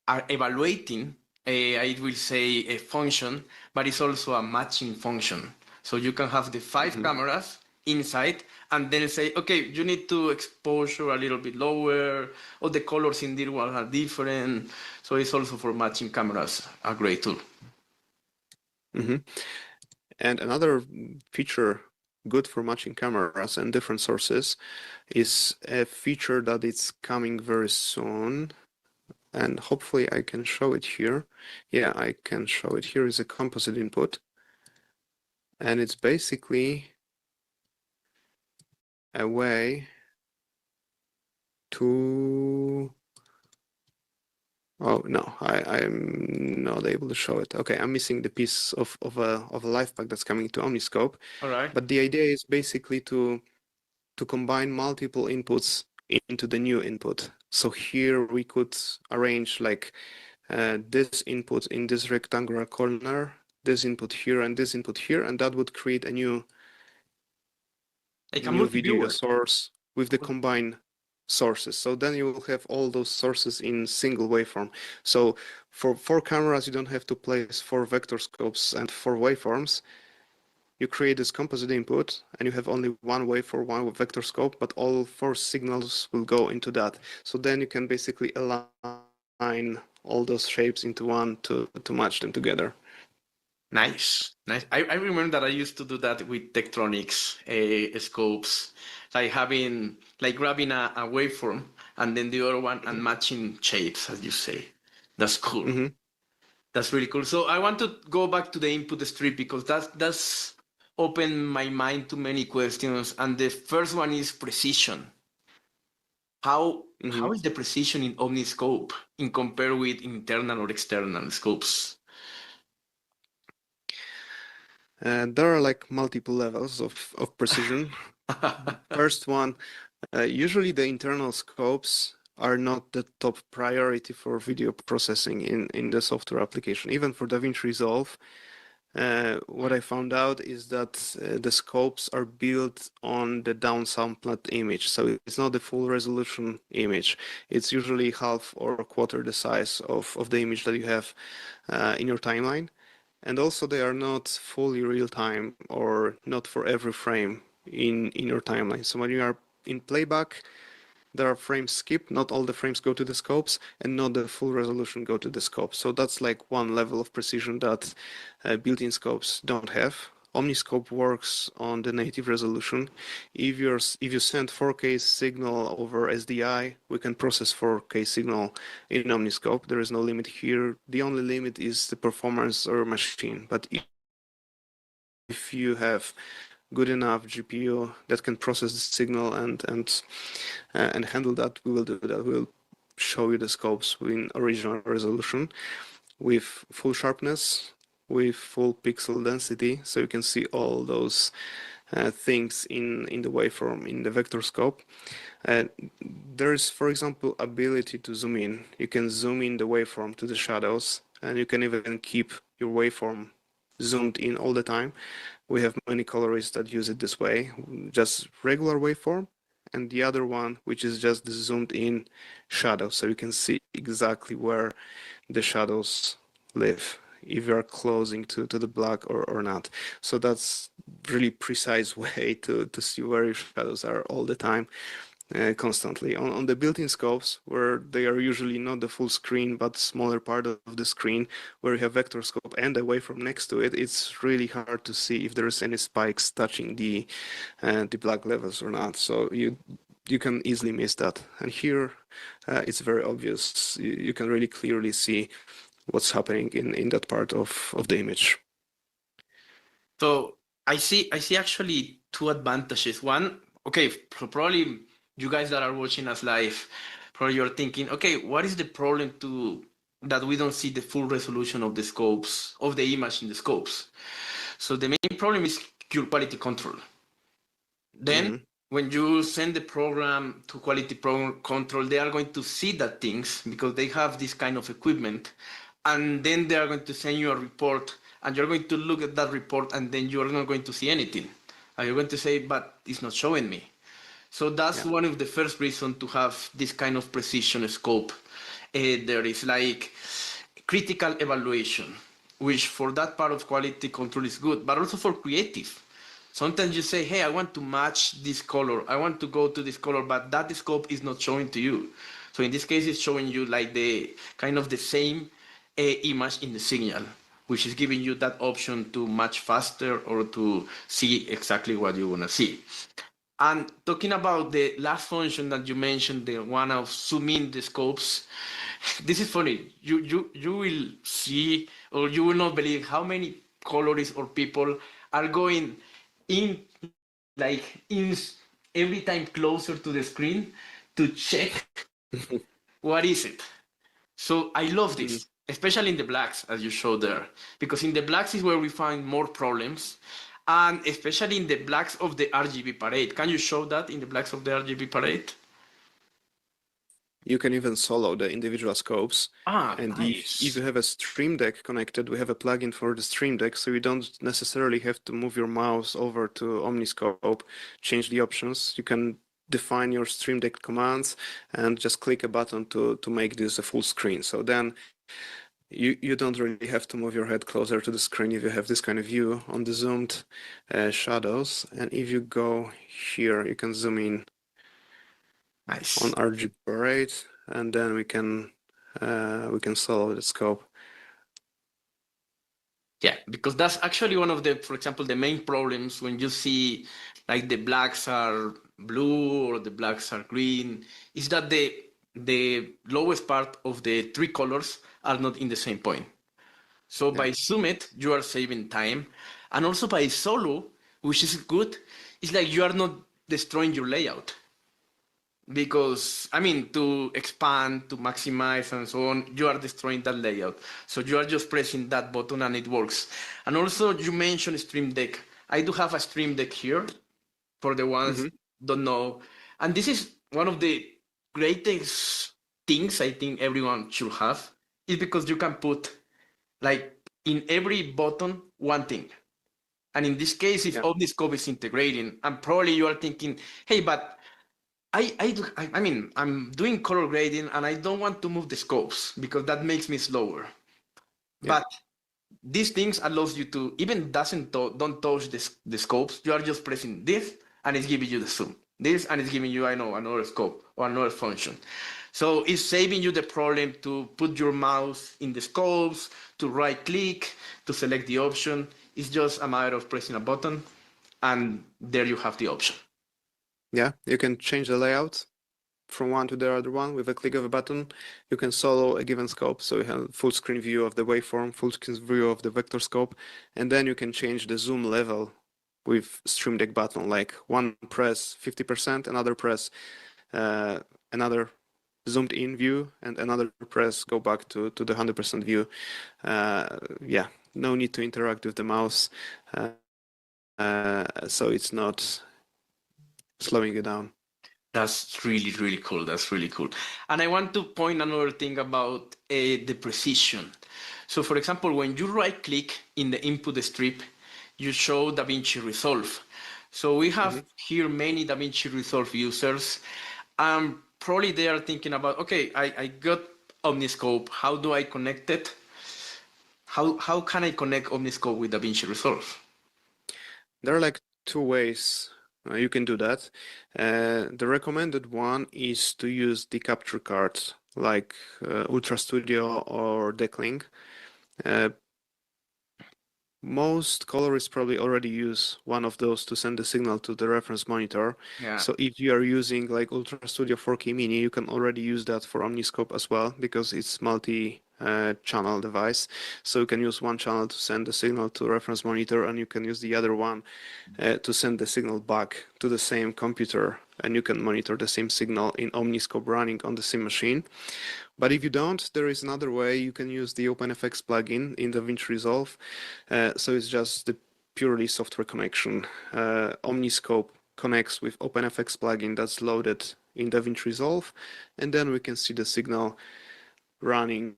evaluating, I will say, a function, but it's also a matching function. So you can have the 5 cameras inside and then say, okay, you need to exposure a little bit lower, or the colors in this one are different. So it's also for matching cameras, a great tool. And another feature good for matching cameras and different sources is a feature that is coming very soon. And hopefully I can show it here. Yeah, I can show it. Here is a composite input. And it's basically a way to... Oh, no, I'm not able to show it. Okay, I'm missing the piece of a live pack that's coming to Omniscope. All right. But the idea is basically to combine multiple inputs into the new input. So here we could arrange like this input in this rectangular corner, this input here, and this input here, and that would create a new video source with the combined sources. So then you will have all those sources in single waveform. So for 4 cameras, you don't have to place 4 vector scopes and 4 waveforms. You create this composite input and you have only one wave for one vector scope, but all 4 signals will go into that. So then you can basically align all those shapes into one to match them together. Nice. I remember that I used to do that with Tektronix scopes, like grabbing a waveform and then the other one, and matching shapes, as you say. That's cool. Mm-hmm. That's really cool. So I want to go back to the input strip because that's opened my mind to many questions. And the first one is precision. How is the precision in Omniscope in compare with internal or external scopes? There are like multiple levels of precision. First one, usually the internal scopes are not the top priority for video processing in the software application. Even for DaVinci Resolve, what I found out is that the scopes are built on the downsampled image. So it's not the full resolution image. It's usually half or a quarter the size of the image that you have in your timeline. And also they are not fully real time or not for every frame in your timeline. So when you are in playback, there are frames skipped, not all the frames go to the scopes, and not the full resolution go to the scope. So that's like one level of precision that built-in scopes don't have. Omniscope works on the native resolution. If you send 4K signal over SDI, we can process 4K signal in Omniscope. There is no limit here. The only limit is the performance or machine. But if you have good enough GPU that can process the signal and handle that, we will do that. We'll show you the scopes in original resolution with full sharpness, with full pixel density, so you can see all those things in the waveform in the vector scope. There's, for example, ability to zoom in. You can zoom in the waveform to the shadows, and you can even keep your waveform zoomed in all the time. We have many colorists that use it this way, just regular waveform, and the other one, which is just the zoomed in shadow, so you can see exactly where the shadows live, if you are closing to the black or not. So that's really precise way to see where your shadows are all the time. Constantly on the built-in scopes, where they are usually not the full screen but smaller part of the screen, where you have vector scope and a waveform next to it, it's really hard to see if there's any spikes touching the black levels or not. So you can easily miss that. And here it's very obvious. You can really clearly see what's happening in that part of the image. So I see actually two advantages. One, okay, probably you guys that are watching us live, probably you're thinking, okay, what is the problem that we don't see the full resolution of the scopes of the image in the scopes? So the main problem is your quality control. Then when you send the program to quality control, they are going to see that things because they have this kind of equipment, and then they are going to send you a report, and you're going to look at that report, and then you're not going to see anything, and you're going to say, but it's not showing me. So that's one of the first reasons to have this kind of precision scope. There is like critical evaluation, which for that part of quality control is good, but also for creative. Sometimes you say, hey, I want to match this color. I want to go to this color, but that scope is not showing to you. So in this case, it's showing you like the kind of the same image in the signal, which is giving you that option to match faster or to see exactly what you want to see. And talking about the last function that you mentioned, the one of zooming the scopes, this is funny. You will see, or you will not believe how many colorists or people are going in, like in every time closer to the screen to check what is it. So I love this, especially in the blacks, as you showed there, because in the blacks is where we find more problems, and especially in the blacks of the RGB parade. Can you show that in the blacks of the RGB parade? You can even solo the individual scopes. And Nice. if you have a Stream Deck connected, we have a plugin for the Stream Deck, so you don't necessarily have to move your mouse over to Omniscope, change the options. You can define your Stream Deck commands and just click a button to make this a full screen. So then you don't really have to move your head closer to the screen if you have this kind of view on the zoomed shadows. And if you go here, you can zoom in Nice. on RGB parade, and then we can solo the scope. Yeah, because that's actually one of the, for example, the main problems when you see like the blacks are blue or the blacks are green, is that the lowest part of the three colors are not in the same point. So Yeah. by Summit, you are saving time. And also by Solo, which is good, it's like you are not destroying your layout. Because, I mean, to expand, to maximize, and so on, you are destroying that layout. So you are just pressing that button and it works. And also, you mentioned Stream Deck. I do have a Stream Deck here for the ones Hmm. don't know. And this is one of the greatest things I think everyone should have, is because you can put like in every button one thing. And in this case, if Yeah. Omniscope is integrating, and probably you are thinking, hey, but I mean, I'm doing color grading and I don't want to move the scopes because that makes me slower. Yeah. But these things allows you to even don't touch the scopes. You are just pressing this and it's giving you the zoom. This and it's giving you, I know, another scope or another function. So it's saving you the problem to put your mouse in the scopes, to right click, to select the option. It's just a matter of pressing a button and there you have the option. Yeah. You can change the layout from one to the other one with a click of a button. You can solo a given scope, so you have full screen view of the waveform, full screen view of the vector scope, and then you can change the zoom level with Stream Deck button, like one press 50%, another press another zoomed in view, and another press go back to the 100% view. Yeah, no need to interact with the mouse, so it's not slowing you down. That's really, really cool. That's really cool. And I want to point another thing about the precision. So, for example, when you right click in the input strip, you show DaVinci Resolve. So we have Mhm. here many DaVinci Resolve users. Probably they are thinking about, okay, I got Omniscope. How do I connect it? How can I connect Omniscope with DaVinci Resolve? There are like two ways you can do that. The recommended one is to use the capture cards like Ultra Studio or Decklink. Uh, Most colorists probably already use one of those to send the signal to the reference monitor. Yeah. So if you are using like Ultra Studio 4K Mini, you can already use that for Omniscope as well because it's multi-channel device. So you can use one channel to send the signal to reference monitor, and you can use the other one to send the signal back to the same computer, and you can monitor the same signal in Omniscope running on the same machine. But if you don't, there is another way. You can use the OpenFX plugin in DaVinci Resolve. So it's just the purely software connection. Omniscope connects with OpenFX plugin that's loaded in DaVinci Resolve, and then we can see the signal running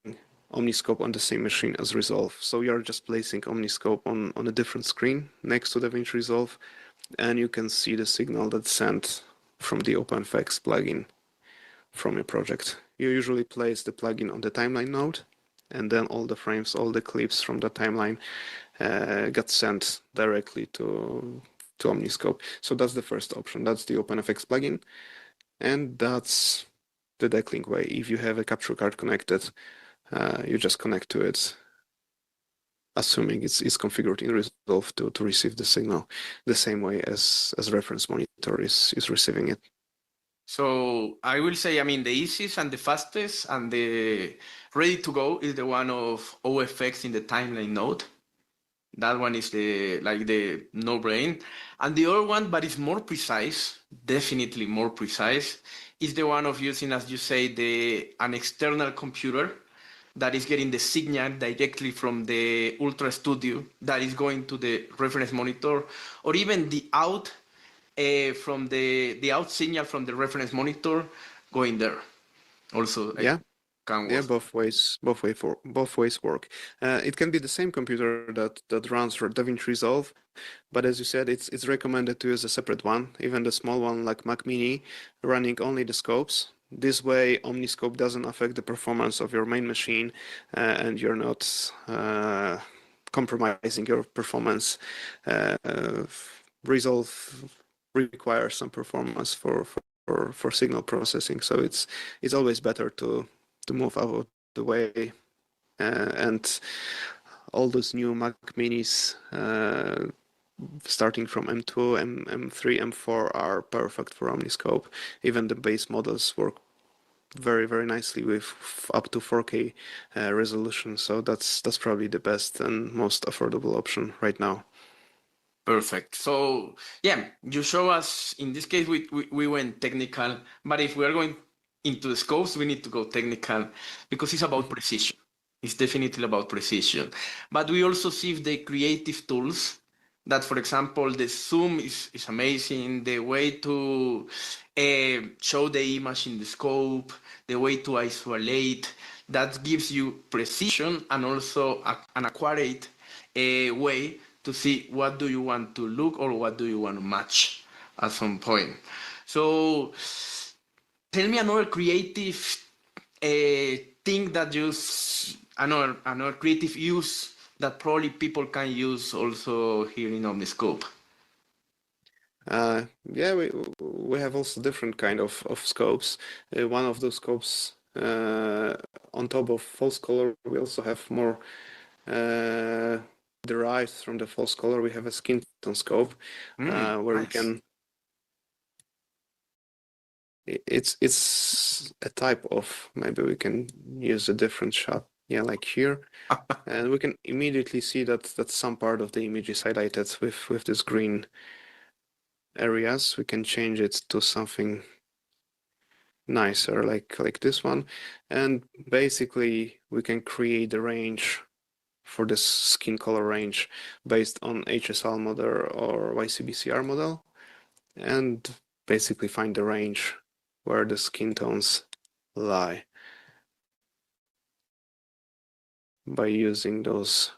Omniscope on the same machine as Resolve. So we are just placing Omniscope on a different screen next to DaVinci Resolve, and you can see the signal that's sent from the OpenFX plugin from your project. You usually place the plugin on the timeline node, and then all the frames, all the clips from the timeline get sent directly to Omniscope. So that's the first option. That's the OpenFX plugin, and that's the decklink way. If you have a capture card connected, you just connect to it, assuming it's configured in Resolve to receive the signal the same way as reference monitor is receiving it. So I will say, I mean, the easiest and the fastest and the ready to go is the one of OFX in the timeline node. That one is the no-brain. And the other one, but it's more precise, definitely more precise, is the one of using, as you say, an external computer that is getting the signal directly from the Ultra Studio that is going to the reference monitor, or even the out from the out signal from the reference monitor going there. Also, I Yeah, can yeah, work. both ways work. It can be the same computer that runs for DaVinci Resolve, but as you said, it's recommended to use a separate one, even the small one like Mac Mini, running only the scopes. This way, Omniscope doesn't affect the performance of your main machine, and you're not compromising your performance. Uh, Resolve requires some performance for signal processing, so it's always better to move out of the way. And all those new Mac Minis starting from M2, M3, M4 are perfect for Omniscope. Even the base models work very, very nicely with up to 4K resolution. So that's probably the best and most affordable option right now. Perfect. So yeah, you show us, in this case, we went technical, but if we are going into the scopes, we need to go technical because it's about Mhm. precision. It's definitely about precision. But we also see the creative tools that, for example, the zoom is amazing, the way to show the image in the scope, the way to isolate, that gives you precision and also an accurate way to see what do you want to look or what do you want to match at some point. So tell me another creative thing that another creative use that probably people can use also here in Omniscope. Yeah, we have also different kind of scopes. One of those scopes, on top of false color, we also have more derived from the false color. We have a skin tone scope, where we Nice. can. It's a type of, maybe we can use a different shot. Yeah, like here, and we can immediately see that some part of the image is highlighted with this green areas. We can change it to something nicer, like this one, and basically we can create a range for this skin color range based on HSL model or YCBCR model, and basically find the range where the skin tones lie by using those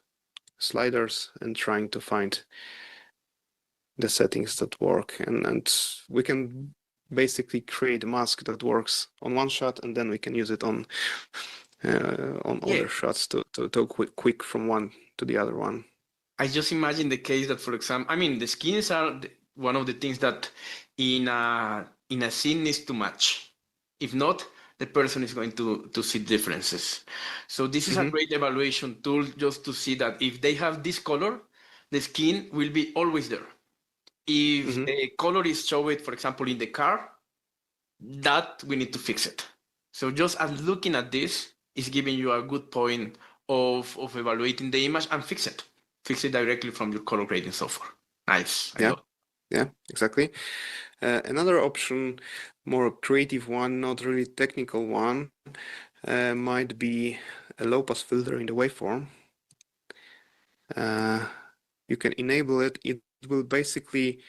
sliders and trying to find the settings that work, and we can basically create a mask that works on one shot, and then we can use it on Yeah, other shots to quick from one to the other one. I just imagine the case that, for example, I mean, the skins are one of the things that in a scene needs to match. If not, the person is going to see differences. So this is a Hmm. great evaluation tool just to see that if they have this color, the skin will be always there. If Hmm. the color is showed, for example, in the car, that we need to fix it. So just as looking at this is giving you a good point of evaluating the image and fix it. Fix it directly from your color grading software. Nice. I Yeah, love yeah, exactly. Another option, more creative one, not really technical one, might be a low pass filter in the waveform. Uh, you can enable it. It will basically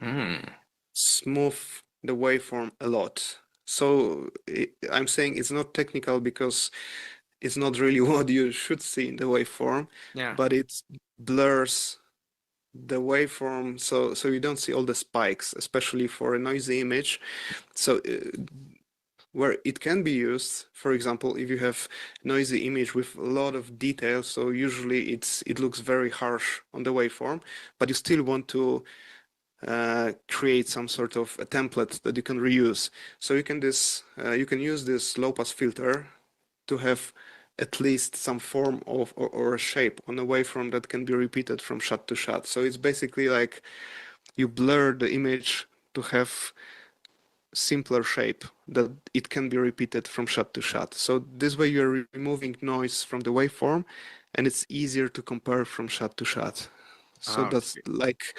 it. Mm. smooth the waveform a lot. So I'm saying it's not technical because it's not really what you should see in the waveform, Yeah. but it blurs the waveform so you don't see all the spikes, especially for a noisy image. So where it can be used, for example, if you have noisy image with a lot of detail, so usually it looks very harsh on the waveform, but you still want to create some sort of a template that you can reuse. So you can use this low pass filter to have at least some form of or a shape on a waveform that can be repeated from shot to shot. So it's basically like you blur the image to have simpler shape that it can be repeated from shot to shot. So this way you're removing noise from the waveform and it's easier to compare from shot to shot. So Ah, that's okay. like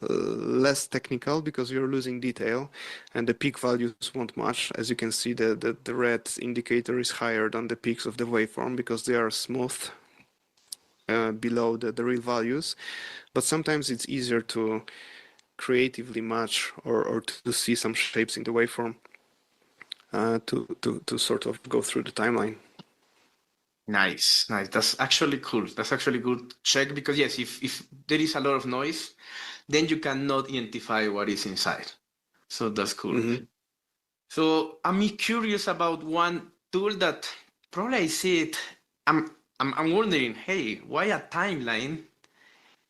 less technical because you're losing detail and the peak values won't match. As you can see, the red indicator is higher than the peaks of the waveform because they are smooth below the real values. But sometimes it's easier to creatively match or to see some shapes in the waveform to sort of go through the timeline. Nice, nice. That's actually cool. That's actually good check because yes, if there is a lot of noise, then you cannot identify what is inside. So that's cool. Hmm. So I'm curious about one tool that probably I see it. I'm wondering, hey, why a timeline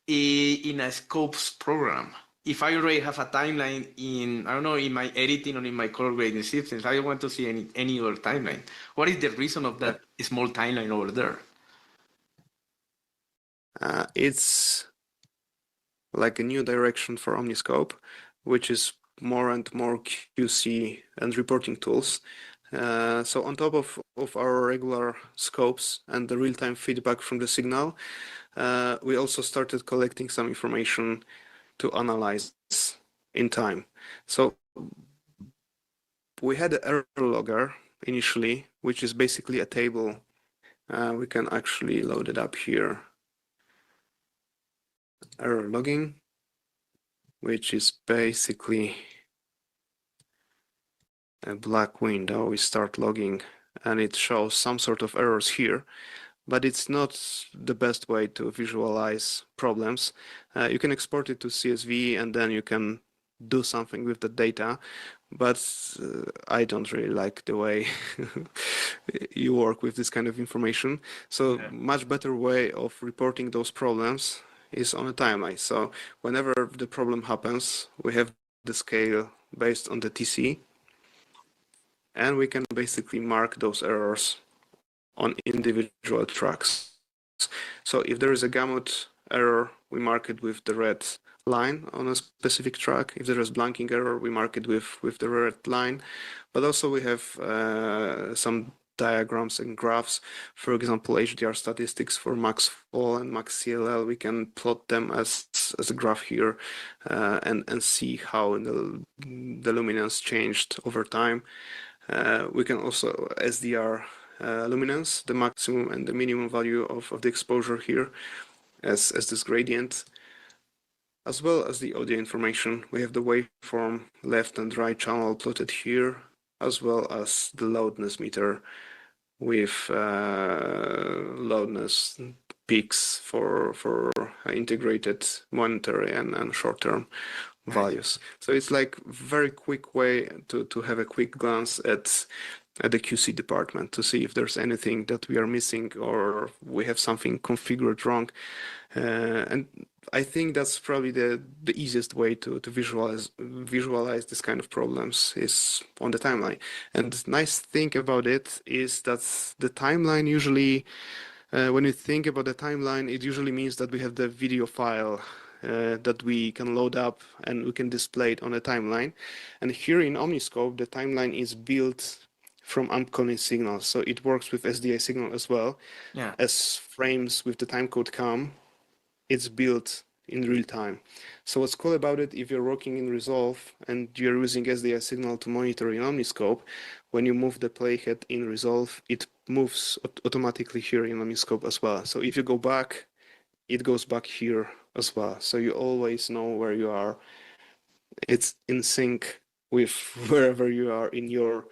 in a scopes program? If I already have a timeline in, I don't know, in my editing or in my color grading systems, I don't want to see any other timeline. What is the reason of that small timeline over there? It's like a new direction for Omniscope, which is more and more QC and reporting tools. So on top of our regular scopes and the real-time feedback from the signal, we also started collecting some information to analyze in time. So we had an error logger initially, which is basically a table. We can actually load it up here. Error logging, which is basically a black window. We start logging and it shows some sort of errors here, but it's not the best way to visualize problems. You can export it to CSV and then you can do something with the data, but I don't really like the way you work with this kind of information. So much better way of reporting those problems is on a timeline. So whenever the problem happens, we have the scale based on the TC, and we can basically mark those errors on individual tracks. So if there is a gamut error, we mark it with the red line on a specific track. If there is blanking error, we mark it with the red line. But also we have some diagrams and graphs. For example, HDR statistics for max fall and max CLL. We can plot them as a graph here and see how the luminance changed over time. We can also SDR luminance, the maximum and the minimum value of the exposure here as this gradient, as well as the audio information. We have the waveform left and right channel plotted here, as well as the loudness meter with loudness peaks for integrated monetary and short-term values. So it's like very quick way to have a quick glance at the QC department to see if there's anything that we are missing or we have something configured wrong. And I think that's probably the easiest way to visualize this kind of problems is on the timeline. And the nice thing about it is that the timeline usually, when you think about the timeline, it usually means that we have the video file that we can load up and we can display it on a timeline. And here in Omniscope, the timeline is built from AMP signals. So it works with SDI signal as well. Yeah. As frames with the timecode come, it's built in real time. So what's cool about it, if you're working in Resolve and you're using SDI signal to monitor in Omniscope, when you move the playhead in Resolve, it moves automatically here in Omniscope as well. So if you go back, it goes back here as well. So you always know where you are. It's in sync with wherever you are in your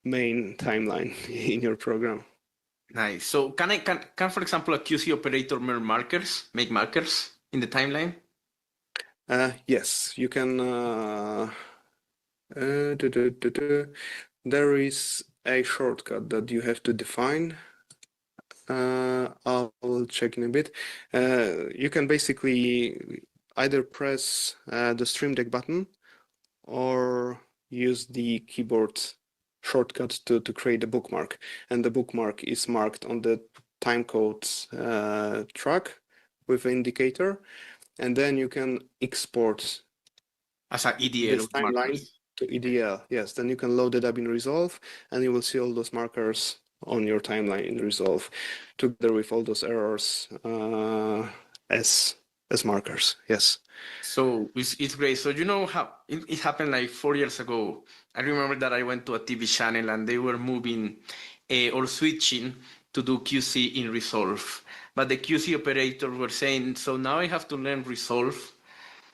main timeline in your program. Nice. So can for example a QC operator make markers in the timeline? Yes, you can. There is a shortcut that you have to define. I'll check in a bit. You can basically either press the Stream Deck button or use the keyboard shortcut to create a bookmark. And the bookmark is marked on the timecode track with an indicator. And then you can export As a EDL this of timeline markers. to EDL. Yes, then you can load it up in Resolve and you will see all those markers on your timeline in Resolve together with all those errors as markers. Yes. So it's great. So you know how it happened like 4 years ago. I remember that I went to a TV channel and they were moving or switching to do QC in Resolve. But the QC operators were saying, so now I have to learn Resolve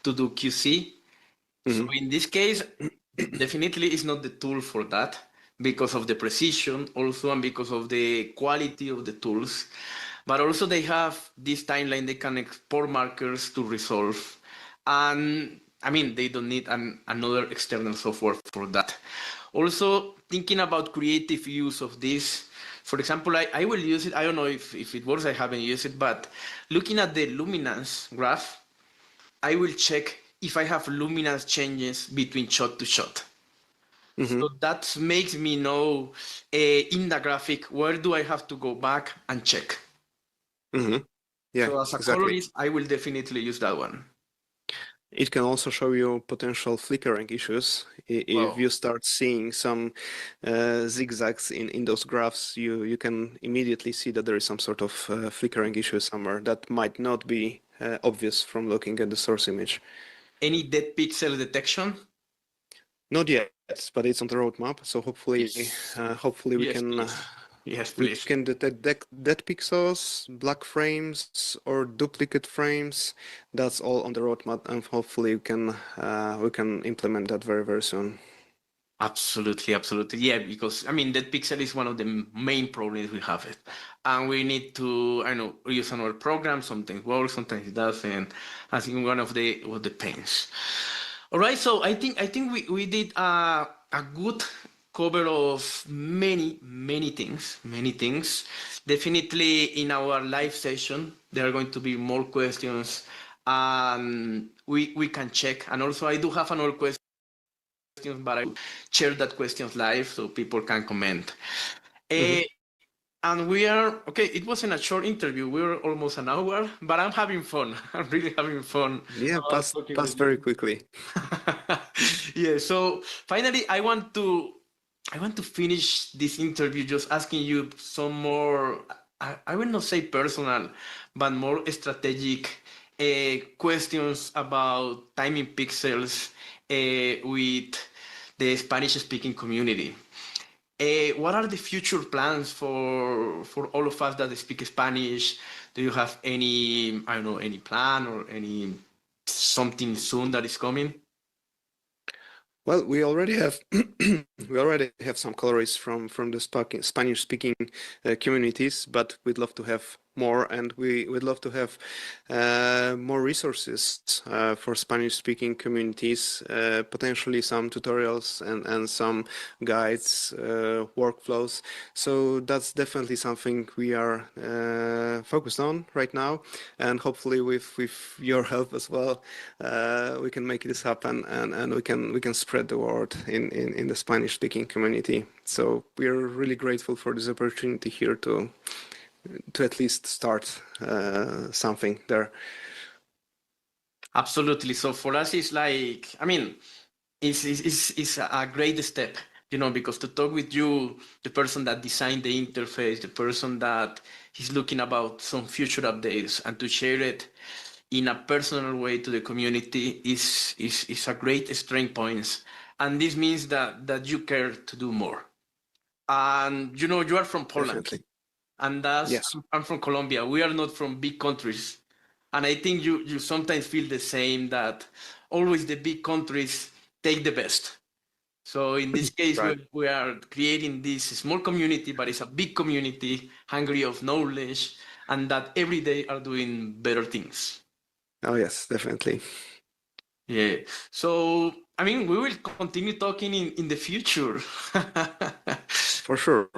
to do QC. So in this case, definitely it's not the tool for that because of the precision also and because of the quality of the tools. But also they have this timeline, they can export markers to Resolve. And I mean, they don't need another external software for that. Also, thinking about creative use of this, for example, I will use it. I don't know if it works, I haven't used it, but looking at the luminance graph, I will check if I have luminance changes between shot to shot. So that makes me know in the graphic, where do I have to go back and check? Yeah, So as a exactly. colorist, I will definitely use that one. It can also show you potential flickering issues. If Wow. you start seeing some zigzags in those graphs, you can immediately see that there is some sort of flickering issue somewhere that might not be obvious from looking at the source image. Any dead pixel detection? Not yet, but it's on the roadmap. So Yes. hopefully Yes, please. Yes, we please. can detect dead pixels, black frames, or duplicate frames. That's all on the roadmap, and hopefully we can implement that very, very soon. Absolutely, absolutely. Yeah, because I mean, that pixel is one of the main problems we have it. And we need to, I know, use another program. Sometimes works, sometimes it doesn't. I think one of the pains. All right, so I think we did a good cover of many things, many things. Definitely in our live session, there are going to be more questions, and we can check. And also, I do have another question, but I will share that questions live so people can comment. Hmm. Eh, and we are okay. It wasn't a short interview. We were almost an hour, but I'm having fun. I'm really having fun Yeah, talking with passed very you. quickly. Yeah. So finally, I want to finish this interview just asking you some more. I will not say personal, but more strategic questions about timing pixels with the Spanish-speaking community. What are the future plans for all of us that speak Spanish? Do you have any, I don't know, any plan or any something soon that is coming? Well, we already have we already have some colories from the Spanish speaking communities, but we'd love to have more, and we would love to have more resources for Spanish speaking communities, potentially some tutorials and some guides, workflows. So that's definitely something we are focused on right now, and hopefully with your help as well, we can make this happen, and we can spread the word in the Spanish speaking community. So we are really grateful for this opportunity here to at least start something there. Absolutely. So for us, it's like, I mean, it's a great step, because to talk with you, the person that designed the interface, the person that is looking about some future updates, and to share it in a personal way to the community is a great strength points. And this means that you care to do more. And you are from Poland, Definitely. and Yes. I'm from Colombia. We are not from big countries, and I think you sometimes feel the same, that always the big countries take the best. So in this case, Right. we are creating this small community, but it's a big community, hungry of knowledge, and that every day are doing better things. Oh, yes, definitely. Yeah. So I mean, we will continue talking in the future. For sure.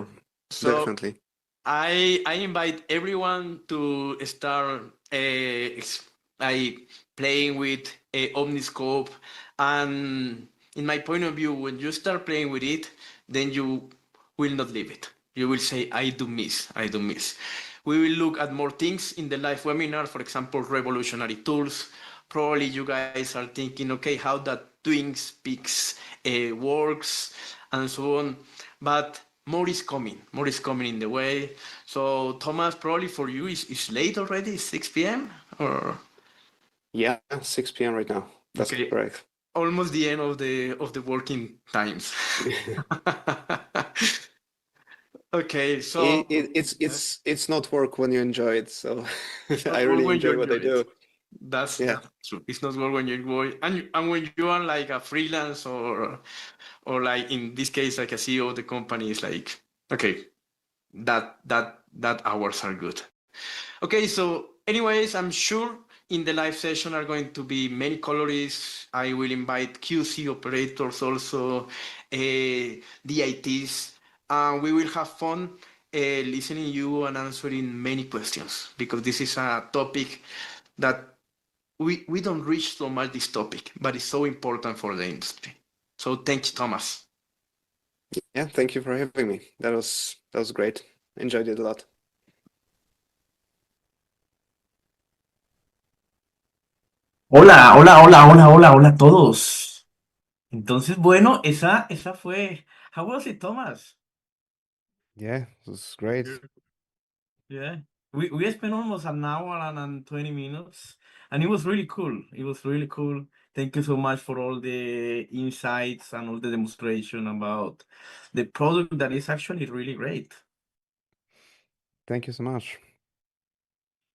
So Definitely. I invite everyone to start like playing with Omniscope, and in my point of view, when you start playing with it, then you will not leave it. You will say, I do miss. We will look at more things in the live webinar, for example, revolutionary tools. Probably you guys are thinking, okay, how that Twin Speaks works and so on. But more is coming. More is coming in the way. So Thomas, probably for you is late already, 6 p.m. or Yeah, 6 p.m. right now. That's okay, correct. almost the end of the working times. Okay, so It's not work when you enjoy it, so it's I not work really when you enjoy what enjoy I it. do. Yeah. That's true. It's not work when you enjoy, and when you are like a freelance, or like in this case like a CEO of the company, is like, okay, that hours are good. Okay, so anyways, I'm sure in the live session are going to be many colorists. I will invite QC operators also, DITs, and we will have fun listening you and answering many questions, because this is a topic that we don't reach so much this topic, but it's so important for the industry. So thank you, Thomas. Yeah, thank you for having me. That was great. Enjoyed it a lot. Hola, hola, hola, hola, hola, hola a todos. Entonces, bueno, esa fue. How was it, Thomas? Yeah, it was great. Good. Yeah. We spent almost an hour and 20 minutes, and it was really cool. It was really cool. Thank you so much for all the insights and all the demonstration about the product that is actually really great. Thank you so much.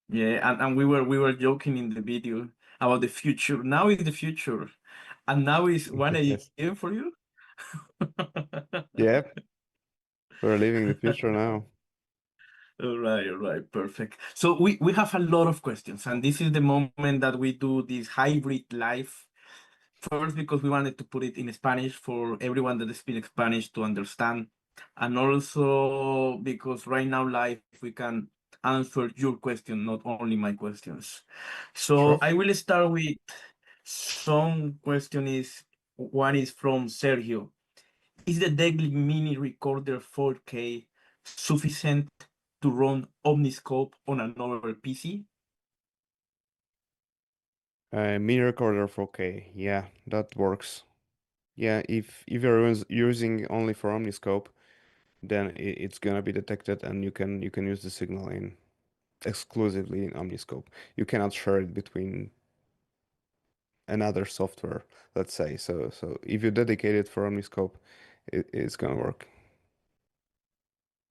Yeah, and we were joking in the video about the future. Now is the future, and now is 1 Yes. a.m. for you. Yeah, we're living the future now. All right, perfect. So we have a lot of questions, and this is the moment that we do this hybrid live. First, because we wanted to put it in Spanish for everyone that speaks Spanish to understand, and also because right now live we can answer your question, not only my questions. So Sure. I will start with some question is one is from Sergio. Is the Degli Mini Recorder 4K sufficient to run Omniscope on another PC? Mini recorder for OK. Yeah, that works. Yeah, if you're using only for Omniscope, then it's gonna be detected, and you can use the signal in exclusively in Omniscope. You cannot share it between another software, let's say. So if you dedicate it for Omniscope, it's gonna work.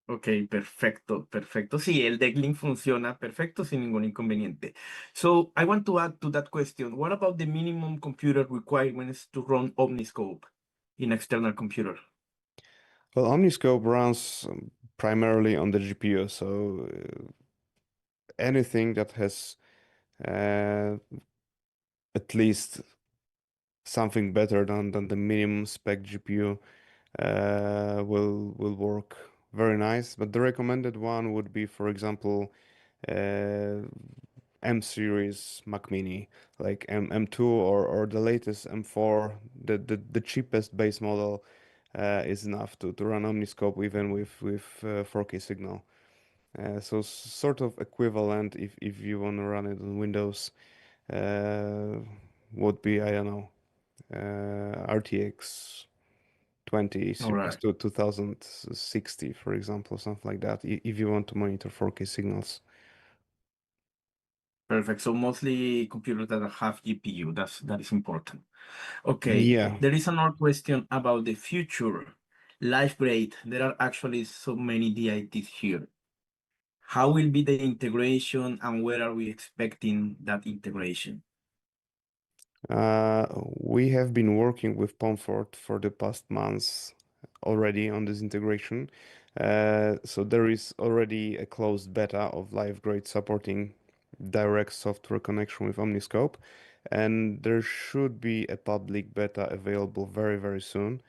Ok, perfecto, perfecto. Sí, el decklink funciona perfecto sin ningún inconveniente. So I want to add to that question, what about the minimum computer requirements to run Omniscope in external computer? Well, Omniscope runs primarily on the GPU, so anything that has uh, at least something better than the minimum spec GPU will work very nice. But the recommended one would be, for example, uh, M series Mac Mini, like M2 or the latest M4. The cheapest base model is enough to run Omniscope even with 4K signal. So sort of equivalent if you want to run it on Windows uh, would be, I don't know, RTX 20 All series right, to 2060, for example, something like that, if you want to monitor 4K signals. perfect. So mostly computers that have GPU, that is important. Okay, Yeah. there is another question about the future. Life grade, there are actually so many DITs here. How will be the integration and where are we expecting that integration? We have been working with Pomfort for the past months already on this integration. So there is already a closed beta of LiveGrade supporting direct software connection with Omniscope, and there should be a public beta available very, very soon.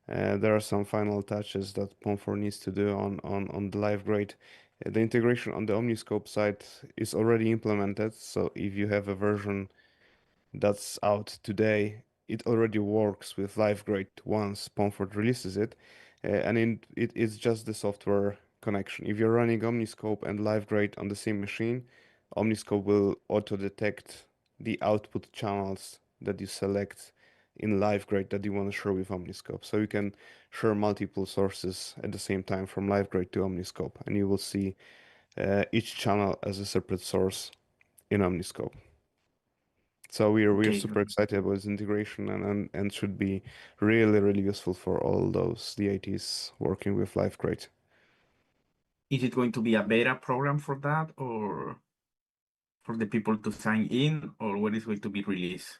There are some final touches that Pomfort needs to do on the LiveGrade. The integration on the Omniscope side is already implemented, so if you have a version that's out today, it already works with LiveGrade once Pomfort releases it, and it's just the software connection. If you're running Omniscope and LiveGrade on the same machine, Omniscope will auto-detect the output channels that you select in LiveGrade that you want to share with Omniscope. So you can share multiple sources at the same time from LiveGrade to Omniscope, and you will see each channel as a separate source in Omniscope. So we're Okay, super excited about this integration and should be really, really useful for all those DITs working with LiveGrade. is it going to be a beta program for that or for the people to sign in or when is going to be released?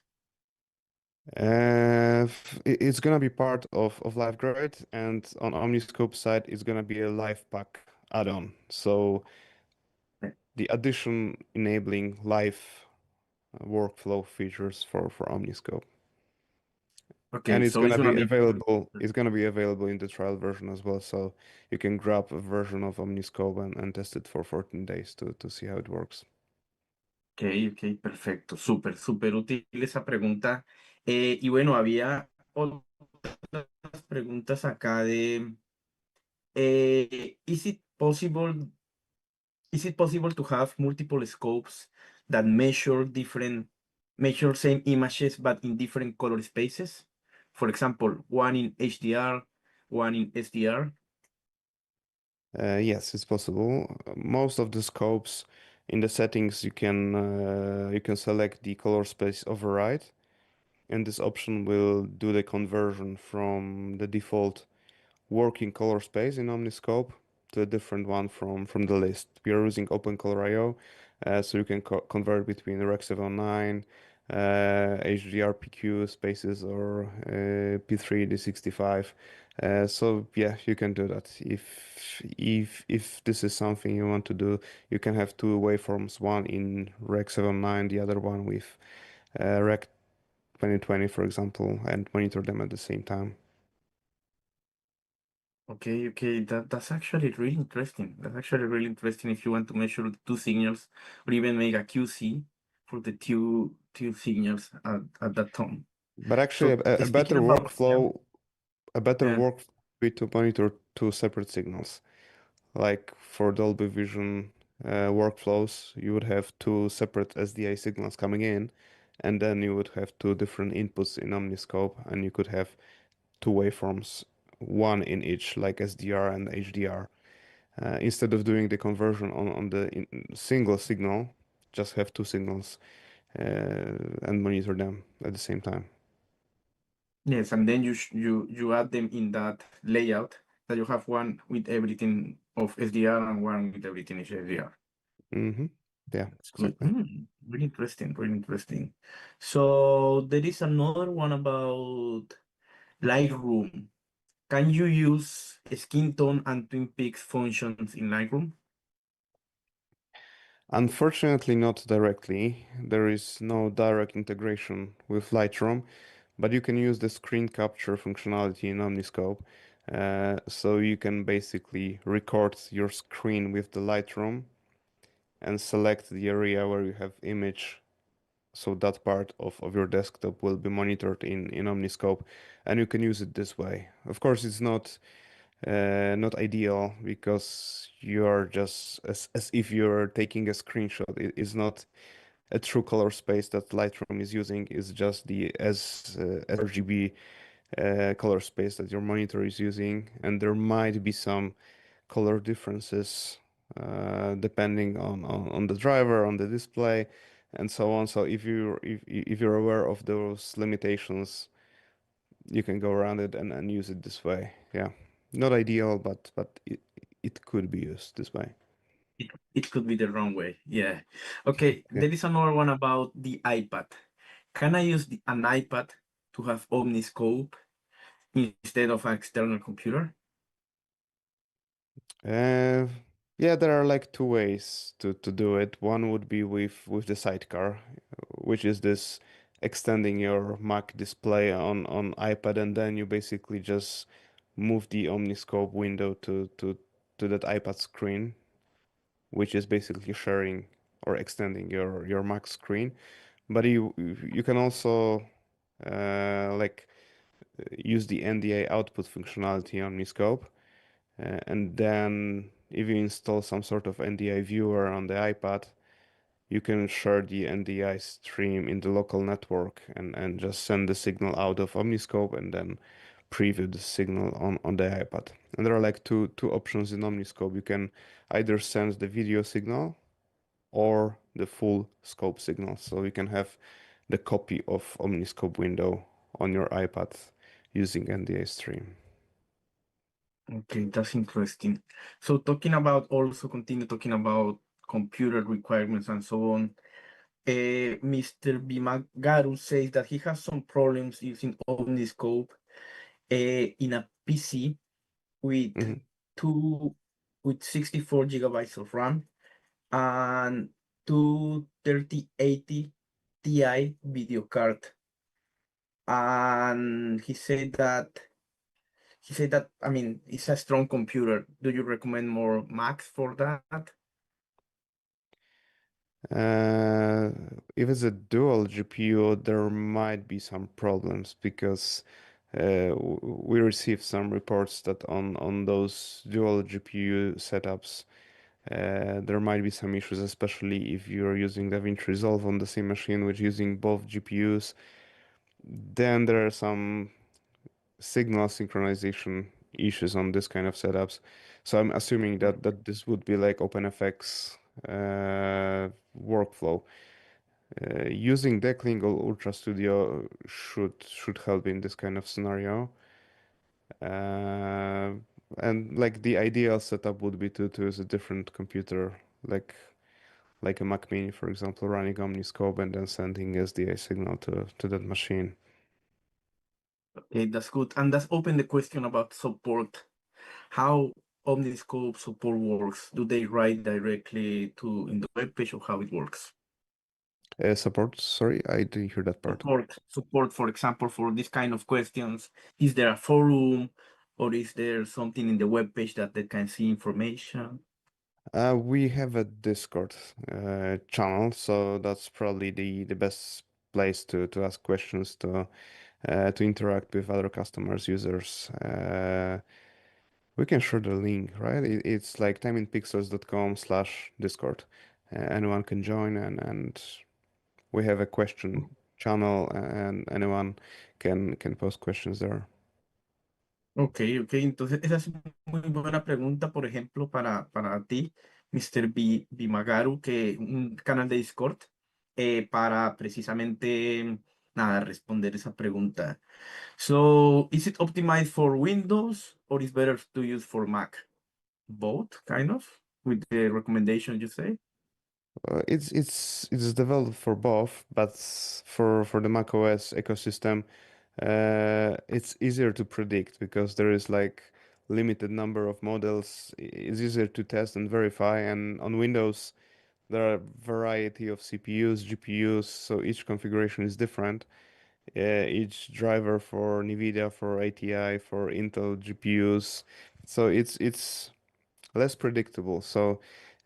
It's gonna be part of LiveGrade, and on Omniscope side, it's gonna be a live pack add-on. So the addition enabling live workflow features for Omniscope. And Okay, it's so it's gonna gonna be be available. It's gonna be available in the trial version as well, so you can grab a version of Omniscope and test it for 14 days to see how it works. ok, ok, perfecto, súper, súper útil esa pregunta. Y bueno, había otras preguntas acá de, is it possible to have multiple scopes that measure different measure same images but in different color spaces? For example, one in HDR, one in SDR. Yes, it's possible. Most of the scopes in the settings you can select the color space override, and this option will do the conversion from the default working color space in Omniscope to a different one from the list. We are using OpenColor.io, so you can convert between Rec 79, HDR PQ spaces, or P3 D65. So yeah, you can do that. If this is something you want to do, you can have two waveforms, one in Rec 79, the other one with Rec 2020, for example, and monitor them at the same time. Okay, okay, that's actually really interesting. That's actually really interesting if you want to measure the two signals or even make a QC for the two signals at that time. But actually, So a speaking better about, yeah, workflow, a better yeah, workflow would be to monitor two separate signals. Like for Dolby Vision workflows, you would have two separate SDI signals coming in, and then you would have two different inputs in Omniscope, and you could have two waveforms, one in each, like SDR and HDR. Instead of doing the conversion on the single signal, just have two signals and monitor them at the same time. yes, and then you add them in that layout that you have one with everything of SDR and one with everything is SDR. Mm-hmm. Yeah, That's good. exactly. Really interesting, really interesting. So there is another one about Lightroom. Can you use skin tone and Twin Peaks functions in Lightroom? Unfortunately, not directly. There is no direct integration with Lightroom, but you can use the screen capture functionality in Omniscope. So you can basically record your screen with the Lightroom and select the area where you have image. So that part of your desktop will be monitored in Omniscope, and you can use it this way. Of course, it's not ideal because you are just as if you're taking a screenshot. It is not a true color space that Lightroom is using. Is just the sRGB color space that your monitor is using, and there might be some color differences depending on the driver, on the display, and so on. So if you're aware of those limitations, you can go around it and use it this way. Yeah, not ideal, but it could be used this way. It could be the wrong way. Yeah. Okay, Yeah. there is another one about the iPad. Can I use an iPad to have Omniscope instead of an external computer? Uh, yeah, there are like two ways to do it. One would be with the sidecar, which is this extending your Mac display on iPad, and then you basically just move the Omniscope window to that iPad screen, which is basically sharing or extending your Mac screen. But you can also like use the NDI output functionality on Omniscope. And then if you install some sort of NDI viewer on the iPad, you can share the NDI stream in the local network and just send the signal out of Omniscope and then preview the signal on the iPad. And there are like two options in Omniscope. You can either send the video signal or the full scope signal. So you can have the copy of Omniscope window on your iPad using NDI stream. Okay, that's interesting. So talking about also continue talking about computer requirements and so on. Mr. Bimagaru says that he has some problems using Omniscope in a PC with Mhm. two with 64 gigabytes of RAM and two 3080 Ti video card. And he said that I mean it's a strong computer. Do you recommend more Macs for that? Uh, if it's a dual GPU, there might be some problems because we received some reports that on those dual GPU setups, There might be some issues, especially if you're using DaVinci Resolve on the same machine with using both GPUs. Then there are some signal synchronization issues on this kind of setups. So I'm assuming that this would be like OpenFX workflow. Using Decklink or Ultra Studio should help in this kind of scenario. Uh, and like the ideal setup would be to use a different computer, like a Mac Mini, for example, running Omniscope and then sending SDA signal to that machine. Okay, that's good. And that's open the question about support. How Omniscope support works? Do they write directly to in the web page or how it works? Support, sorry, I didn't hear that part. Support, for example, for this kind of questions. Is there a forum or is there something in the web page that they can see information? We have a Discord channel, so that's probably the best place to ask questions, to interact with other customers, users. We can share the link, right? It's like timeinpixels.com/Discord. Anyone can join, and we have a question channel, and anyone can post questions there. Ok, ok. Entonces, esa es muy buena pregunta, por ejemplo, para ti, Mr. Bimagaru, que un canal de Discord, para precisamente, nada, responder esa pregunta. So, is it optimized for Windows or is better to use for Mac? Both, kind of, with the recommendation you say? It's developed for both, but for the macOS ecosystem, it's easier to predict because there is like limited number of models. It's easier to test and verify, and on Windows there are variety of CPUs, GPUs, so each configuration is different. Each driver for NVIDIA, for ATI, for Intel GPUs, so it's less predictable. So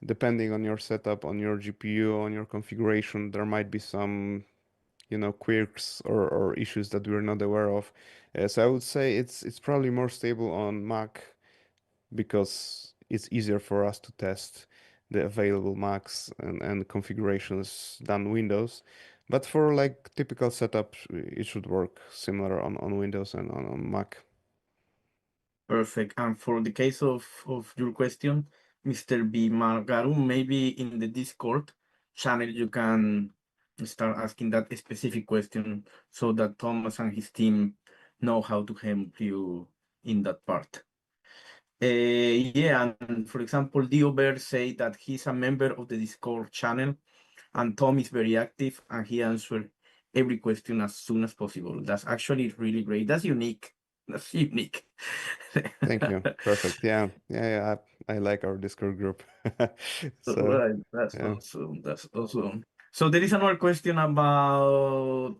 depending on your setup, on your GPU, on your configuration, there might be some, quirks or issues that we're not aware of. So I would say it's probably more stable on Mac because it's easier for us to test the available Macs and configurations than Windows. But for like typical setup, it should work similar on Windows and on Mac. Perfect. And for the case of your question, Mr. B. Margaru, maybe in the Discord channel you can start asking that specific question so that Thomas and his team know how to help you in that part. Yeah, and for example, Dio Bear say that he's a member of the Discord channel and Tom is very active and he answered every question as soon as possible. That's actually really great. That's unique. That's unique. Thank you. Perfect. Yeah, yeah, yeah. I like our Discord group. So, Right, that's yeah. awesome. That's awesome. So there is another question about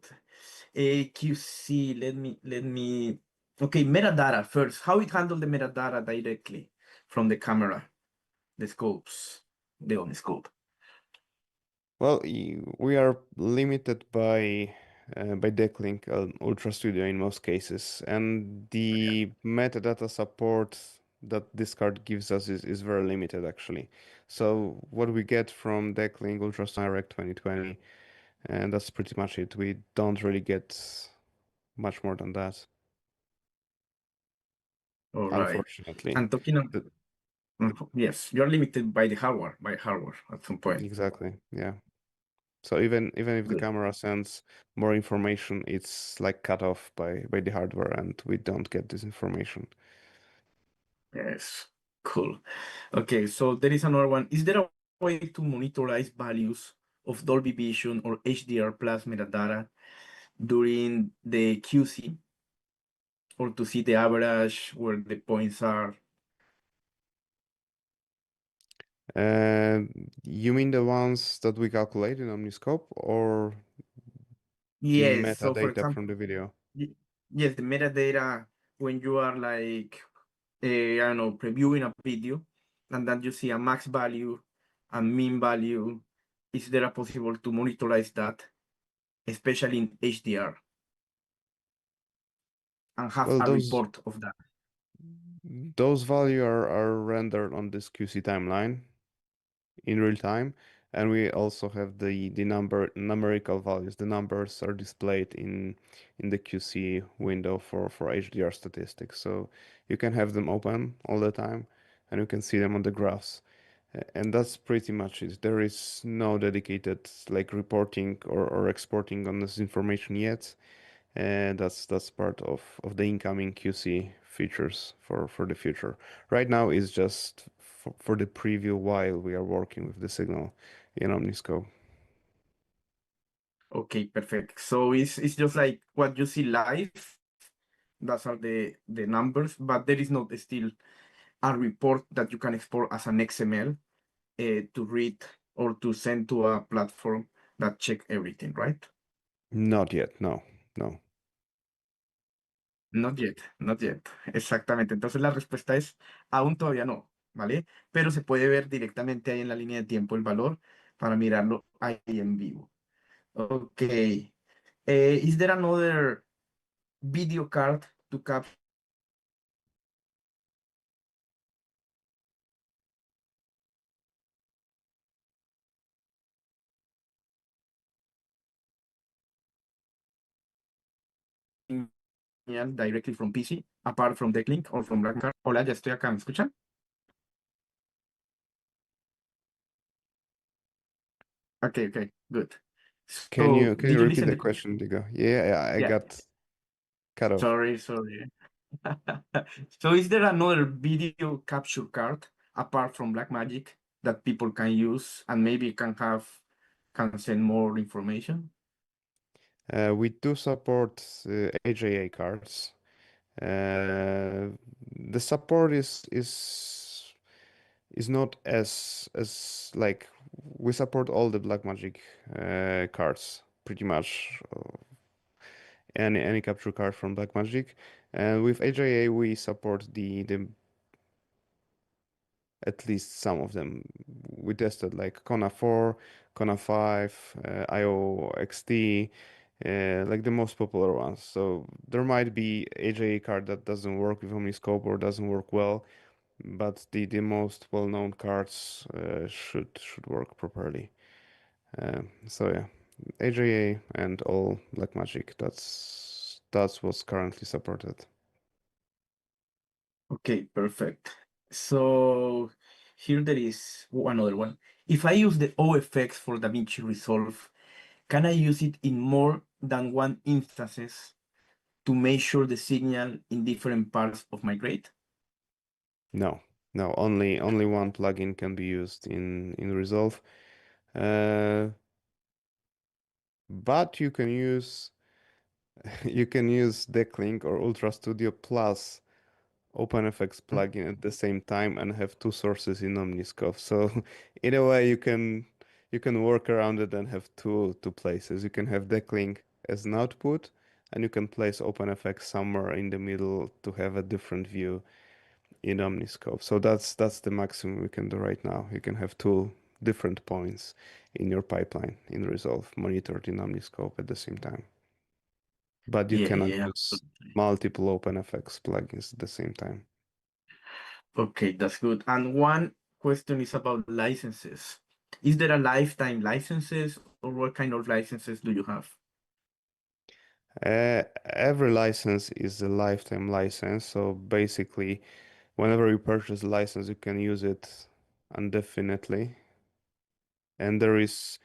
AQC. Let me. Okay, metadata first. How it handle the metadata directly from the camera, the scopes, the on scope. Well, we are limited by Decklink Ultra Studio in most cases, and the metadata support that this card gives us is very limited actually. So what we get from Decklink Ultra Direct 2020, and that's pretty much it. We don't really get much more than that, All right. unfortunately. And talking of, The- yes, you're limited by hardware at some point. exactly, yeah. So even if the camera sends more information, it's like cut off by the hardware, and we don't get this information. Yes, cool. Okay, so there is another one. Is there a way to monitorize values of Dolby Vision or HDR plus metadata during the QC or to see the average where the points are? You mean the ones that we calculate in Omniscope or the Yes, so for metadata from example, the video? y- yes, the metadata when you are like, I don't know, previewing a video and then you see a max value and mean value, is there a possible to monitorize that, especially in HDR? And have Well, a those report of that. those value are rendered on this QC timeline. in real time. And we also have the numerical values. The numbers are displayed in the QC window for HDR statistics. So you can have them open all the time and you can see them on the graphs. And that's pretty much it. There is no dedicated like reporting or exporting on this information yet. And that's part of the incoming QC features for the future. Right now is just for the preview while we are working with the signal in Omniscope. Okay, perfect. So it's just like what you see live. Those are the numbers, but there is not still a report that you can export as an XML to read or to send to a platform that check everything, right? Not yet, no, no. Not yet, not yet. Exactamente. Entonces la respuesta es aún todavía no, ¿vale? Pero se puede ver directamente ahí en la línea de tiempo el valor para mirarlo ahí en vivo. Ok. Is there another video card to capture señal directly from PC, apart from Decklink or from Blackcard? Hola, ya estoy acá, ¿me escuchan? Okay, okay, good. So, Can you did you repeat listen the the question? question, Diego? Yeah, I Yeah, got cut off. sorry. So, is there another video capture card apart from Blackmagic that people can use and maybe can send more information? We do support AJA cards. The support is not as like we support all the Blackmagic cards pretty much any capture card from Blackmagic, and with AJA we support the at least some of them. We tested like Kona 4, Kona 5, IO XT, like the most popular ones. So there might be AJA card that doesn't work with Omniscope or doesn't work well, but the most well-known cards should work properly. So yeah, AJA and all Blackmagic. That's what's currently supported. Okay, perfect. So here there is another one. If I use the OFX for DaVinci Resolve, can I use it in more than one instances to measure the signal in different parts of my grade? No, no, only one plugin can be used in Resolve. Uh, but you can use you can use Decklink or Ultra Studio plus OpenFX plugin at the same time and have two sources in Omniscope. So in a way you can work around it and have two places. You can have Decklink as an output and you can place OpenFX somewhere in the middle to have a different view in Omniscope. So that's the maximum we can do right now. You can have two different points in your pipeline in Resolve monitored in Omniscope at the same time. But you Yeah, cannot yeah, use absolutely. multiple OpenFX plugins at the same time. Okay, that's good. And one question is about licenses. Is there a lifetime licenses or what kind of licenses do you have? Every license is a lifetime license, so basically, whenever you purchase a license, you can use it indefinitely. And there is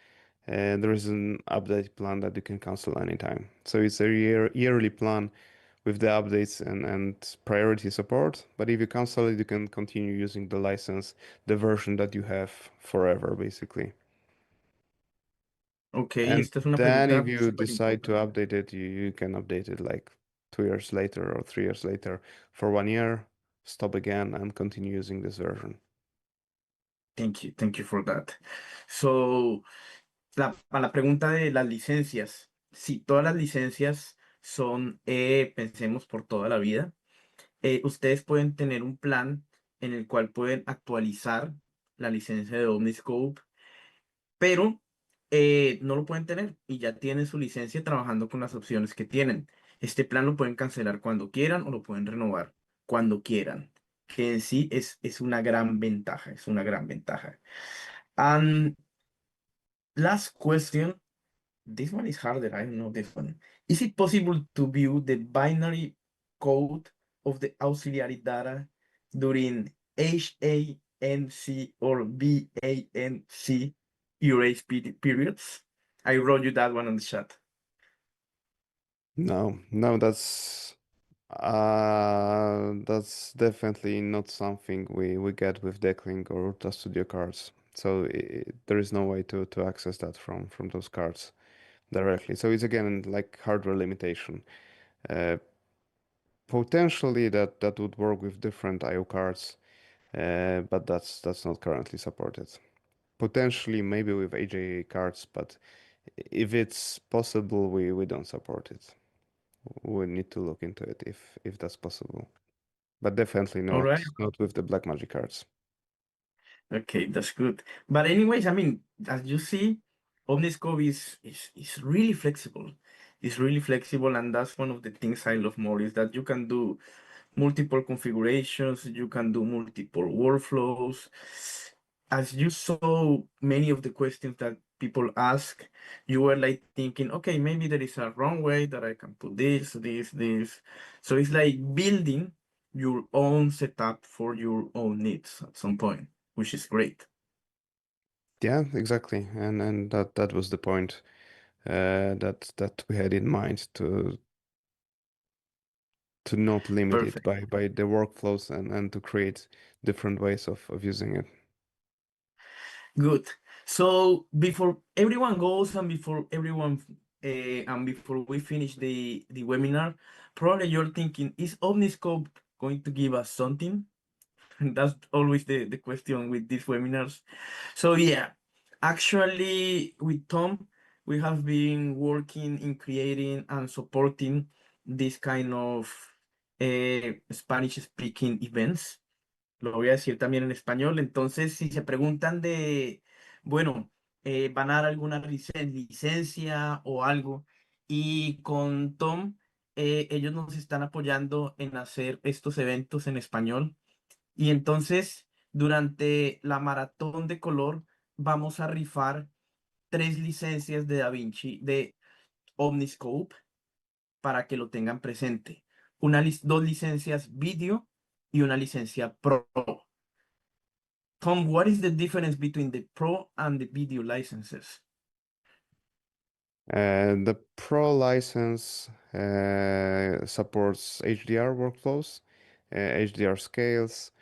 an update plan that you can cancel anytime. So it's a yearly plan with the updates and priority support. But if you cancel it, you can continue using the license, the version that you have forever, basically. Ok, And esta es una then if pregunta you súper decide to importante. update it, you can update it like 2 years later or 3 years later for 1 year, stop again and continue using this version. Thank you for that. So, a la pregunta de las licencias, si todas las licencias son, pensemos, por toda la vida, ustedes pueden tener un plan en el cual pueden actualizar la licencia de Omniscope, pero no lo pueden tener y ya tienen su licencia trabajando con las opciones que tienen. Este plan lo pueden cancelar cuando quieran o lo pueden renovar cuando quieran, que en sí es una gran ventaja, es una gran ventaja. And last question, this one is harder. I don't know this one. Is it possible to view the binary code of the auxiliary data during HANC or BANC erase periods? I wrote you that one on the chat. No, no, that's definitely not something we get with Decklink or Ultra Studio cards. So there is no way to access that from those cards directly. So it's again like hardware limitation. Uh, Potentially that would work with different I/O cards, but that's not currently supported. Potentially maybe with AJA cards, but if it's possible, we don't support it. We need to look into it if that's possible. But definitely All right. not with the black magic cards. Okay, that's good. But anyways, I mean, as you see, Omniscope is really flexible. It's really flexible, and that's one of the things I love more is that you can do multiple configurations, you can do multiple workflows. As you saw many of the questions that people ask, you were like thinking, okay, maybe there is a wrong way that I can put this. So it's like building your own setup for your own needs at some point, which is great. Yeah, exactly. And that was the point that we had in mind to not limit it Perfect. by the workflows and to create different ways of using it. Good. So before everyone goes and before everyone and before we finish the webinar, probably you're thinking, is Omniscope going to give us something? That's always the question with these webinars. So yeah, actually with Tom, we have been working in creating and supporting this kind of Spanish speaking events. Lo voy a decir también en español. Entonces, si se preguntan de, bueno, van a dar alguna licencia o algo, y con Tom, ellos nos están apoyando en hacer estos eventos en español. Y entonces, durante la maratón de color, vamos a rifar 3 licencias de DaVinci de Omniscope para que lo tengan presente. 2 licencias video y una licencia Pro. Tom, what is the difference between the Pro and the video licenses? The Pro license supports HDR workflows, HDR scales,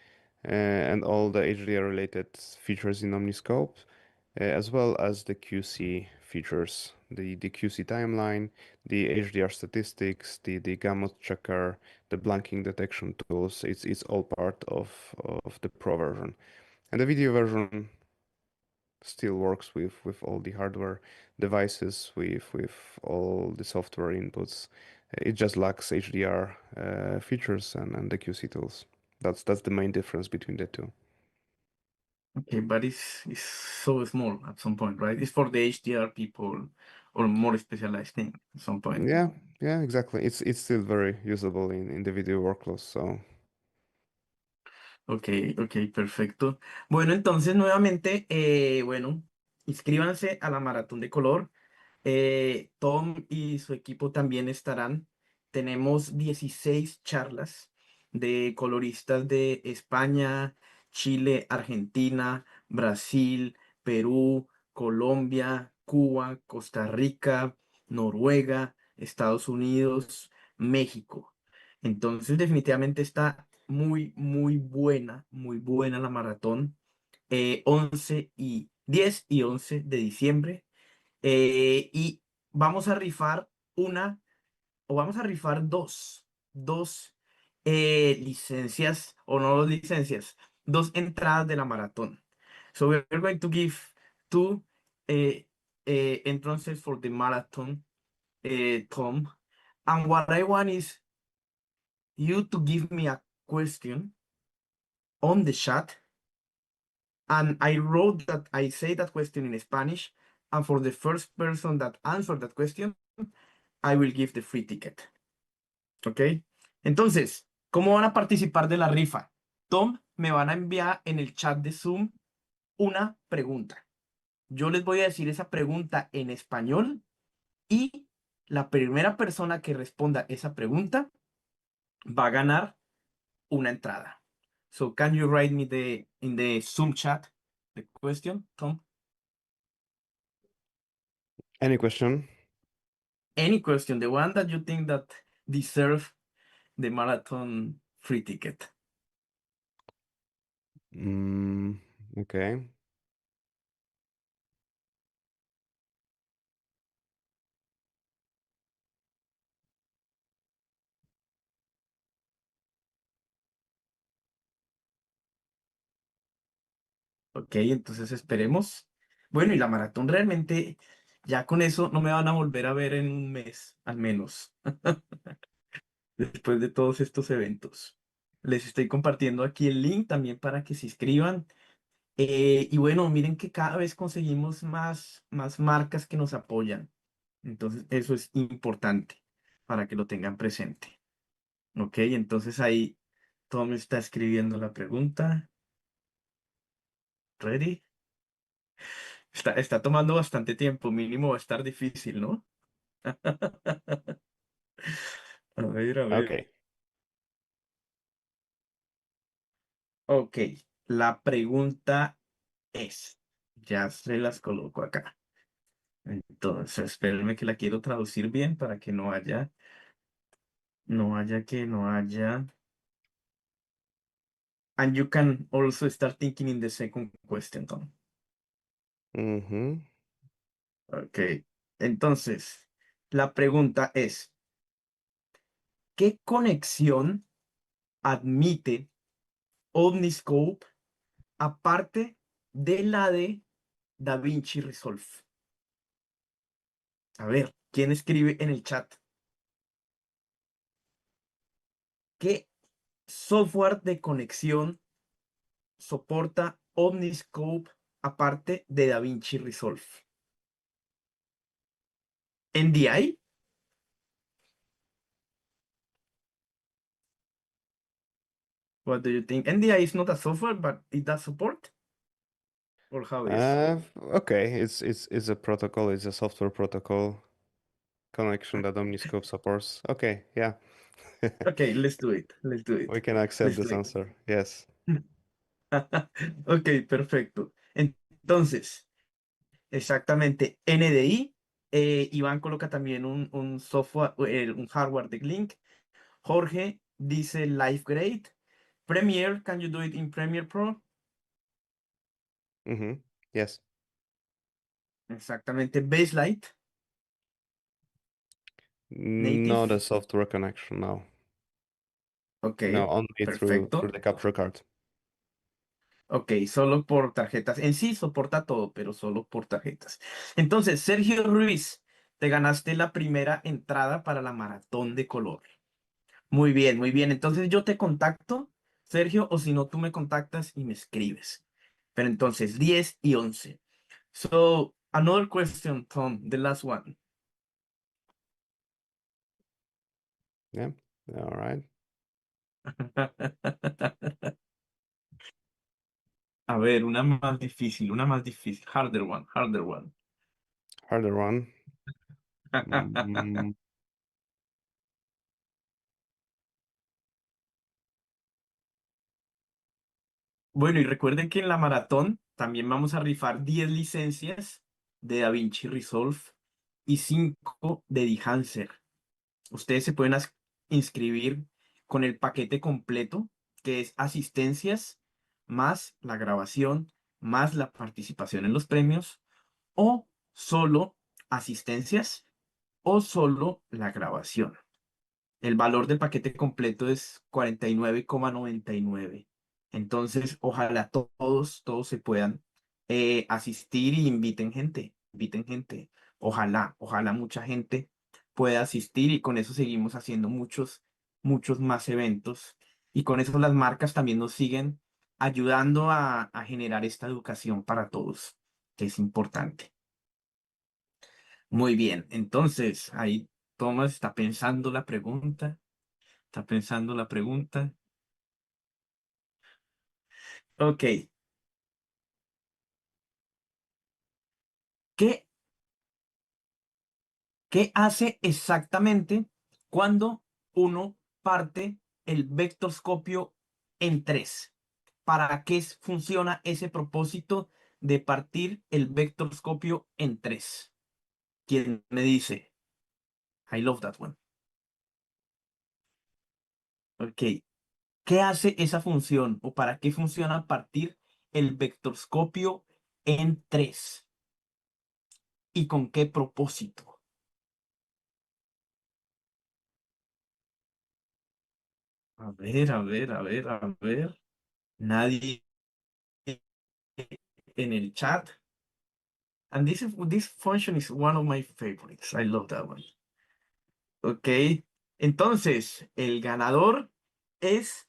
and all the HDR related features in Omniscope, as well as the QC features, the QC timeline, the HDR statistics, the gamut checker, the blanking detection tools. It's all part of the Pro version. And the video version still works with all the hardware devices, with all the software inputs. It just lacks HDR features and the QC tools. That's the main difference between the two. Okay, but it's so small at some point, right? It's for the HDR people or more specialized thing at some point. Yeah, yeah, exactly. It's still very usable in the video workflows. So Ok, ok, perfecto. Bueno, entonces nuevamente, bueno, inscríbanse a la maratón de color. Tom y su equipo también estarán. Tenemos 16 charlas de coloristas de España, Chile, Argentina, Brasil, Perú, Colombia, Cuba, Costa Rica, Noruega, Estados Unidos, México. Entonces, definitivamente está muy buena la maratón. 10 y 11 de diciembre. Y vamos a rifar vamos a rifar dos licencias, o no 2 licencias, 2 entradas de la maratón. So we're going to give 2 uh, entrances for the marathon, Tom. And what I want is you to give me a question on the chat. And I say that question in Spanish. And for the first person that answered that question, I will give the free ticket. ¿Ok? Entonces, ¿cómo van a participar de la rifa? Tom, me van a enviar en el chat de Zoom una pregunta. Yo les voy a decir esa pregunta en español y la primera persona que responda esa pregunta va a ganar una entrada. So can you write me in the Zoom chat the question, Tom? Any question? Any question, the one that you think that deserve the marathon free ticket. Mm, okay. Ok, entonces esperemos. Bueno, y la maratón realmente, ya con eso no me van a volver a ver en un mes, al menos, después de todos estos eventos. Les estoy compartiendo aquí el link también para que se inscriban. Y bueno, miren que cada vez conseguimos más marcas que nos apoyan. Entonces, eso es importante para que lo tengan presente. Ok, entonces ahí Tom está escribiendo la pregunta. ¿Ready? Está tomando bastante tiempo, mínimo va a estar difícil, ¿no? A ver, a ver. Okay. Ok, la pregunta es, ya se las coloco acá. Entonces, espérenme que la quiero traducir bien para que no haya. And you can also start thinking in the second question, Tom. Mm-hmm. Ok, entonces, la pregunta es, ¿qué conexión admite Omniscope aparte de la de DaVinci Resolve? A ver, ¿quién escribe en el chat? ¿Qué software de conexión soporta Omniscope aparte de DaVinci Resolve? ¿NDI? What do you think? NDI is not a software, but it does support? Or how is? Okay. It's a protocol. It's a software protocol connection that Omniscope supports. Okay. Yeah. Okay, let's do it. Let's do We it. can accept Let's this do it. answer. Yes. Ok, perfecto. Entonces, exactamente, NDI. Iván coloca también un software, un hardware de Link. Jorge dice Live Grade. Premiere, can you do it in Premiere Pro? Mm-hmm. Yes. Exactamente. Baselight, Not a native. software connection, no. Ok, No, only through perfecto. the capture card. Ok, solo por tarjetas. En sí soporta todo, pero solo por tarjetas. Entonces, Sergio Ruiz, te ganaste la primera entrada para la maratón de color. Muy bien, muy bien. Entonces yo te contacto, Sergio, o si no, tú me contactas y me escribes. Pero entonces, 10 y 11. So, another question, Tom, the last one. Yeah. All right. A ver, una más difícil. Harder one, harder one. Harder one. Mm, Bueno, y recuerden que en la maratón también vamos a rifar 10 licencias de DaVinci Resolve y 5 de Enhancer. Ustedes se pueden inscribir con el paquete completo, que es asistencias, más la grabación, más la participación en los premios, o solo asistencias, o solo la grabación. El valor del paquete completo es 49,99. Entonces, ojalá todos se puedan asistir y inviten gente, inviten gente. Ojalá mucha gente pueda asistir y con eso seguimos haciendo muchos más eventos. Y con eso las marcas también nos siguen ayudando a generar esta educación para todos, que es importante. Muy bien, entonces ahí Tomás está pensando la pregunta. Está pensando la pregunta. Ok, ¿Qué, qué hace exactamente cuando uno parte el vectorscopio en tres? ¿Para qué funciona ese propósito de partir el vectorscopio en tres? ¿Quién me dice? I love that one. Ok. ¿Qué hace esa función o para qué funciona partir el vectorscopio en tres? ¿Y con qué propósito? A ver, a ver, a ver, a ver. Nadie en el chat. And this function is one of my favorites. I love that one. Ok. Entonces, el ganador es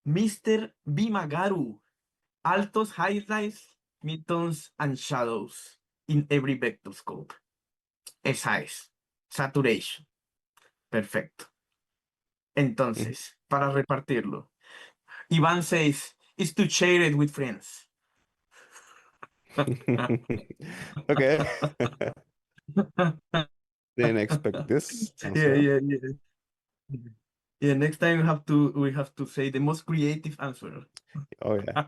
Mr. Bimagaru. Altos, highlights, midtones and shadows in every vector scope. Esa es. Saturation. Perfecto. Mhm. Entonces, para repartirlo. Iván says, is to share it with friends. Okay. Didn't expect this Yeah, answer. yeah, yeah. Yeah, next time we have to say the most creative answer. Oh yeah,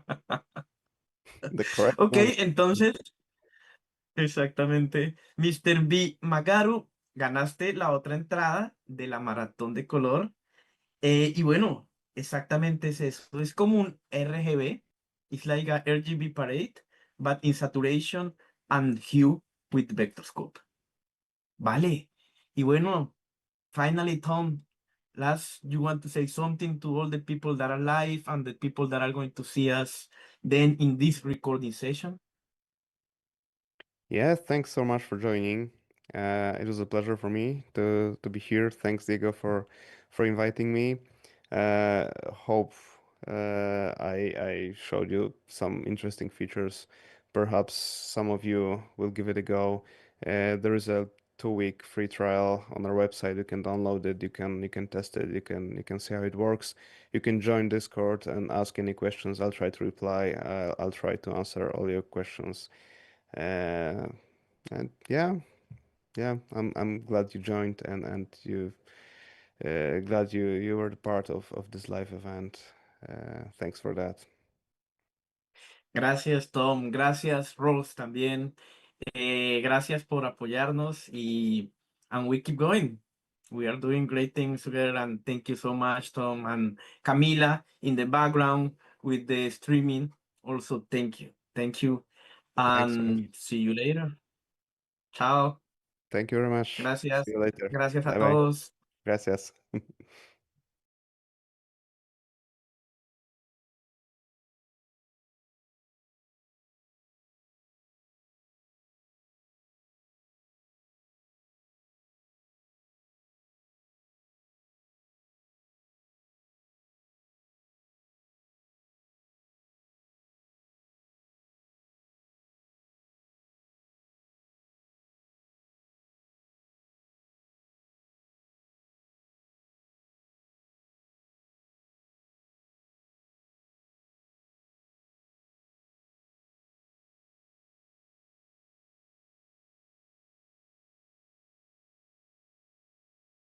the correct Ok, one. entonces, exactamente. Mr. B. Magaru, ganaste la otra entrada de la maratón de color. Y bueno, exactamente es eso. Es como un RGB. It's like a RGB parade, but in saturation and hue with vectorscope. Vale. Y bueno, finally, Tom, last, you want to say something to all the people that are live and the people that are going to see us then in this recording session? Yeah, thanks so much for joining. It was a pleasure for me to be here. Thanks, Diego, for inviting me. Hope I showed you some interesting features. Perhaps some of you will give it a go. There is a 2-week free trial on our website. You can download it. You can test it. You can see how it works. You can join Discord and ask any questions. I'll try to reply. I'll try to answer all your questions. Uh, and yeah, I'm glad you joined and you glad you were the part of this live event. Thanks for that. Gracias, Tom. Gracias, Rose, también. Gracias por apoyarnos y and we keep going. We are doing great things together and thank you so much, Tom. And Camila in the background with the streaming. Also, thank you. Thank you. Thanks so much. And see you later. Chao. Thank you very much. Gracias. See you later. Gracias a Bye bye. todos. Gracias.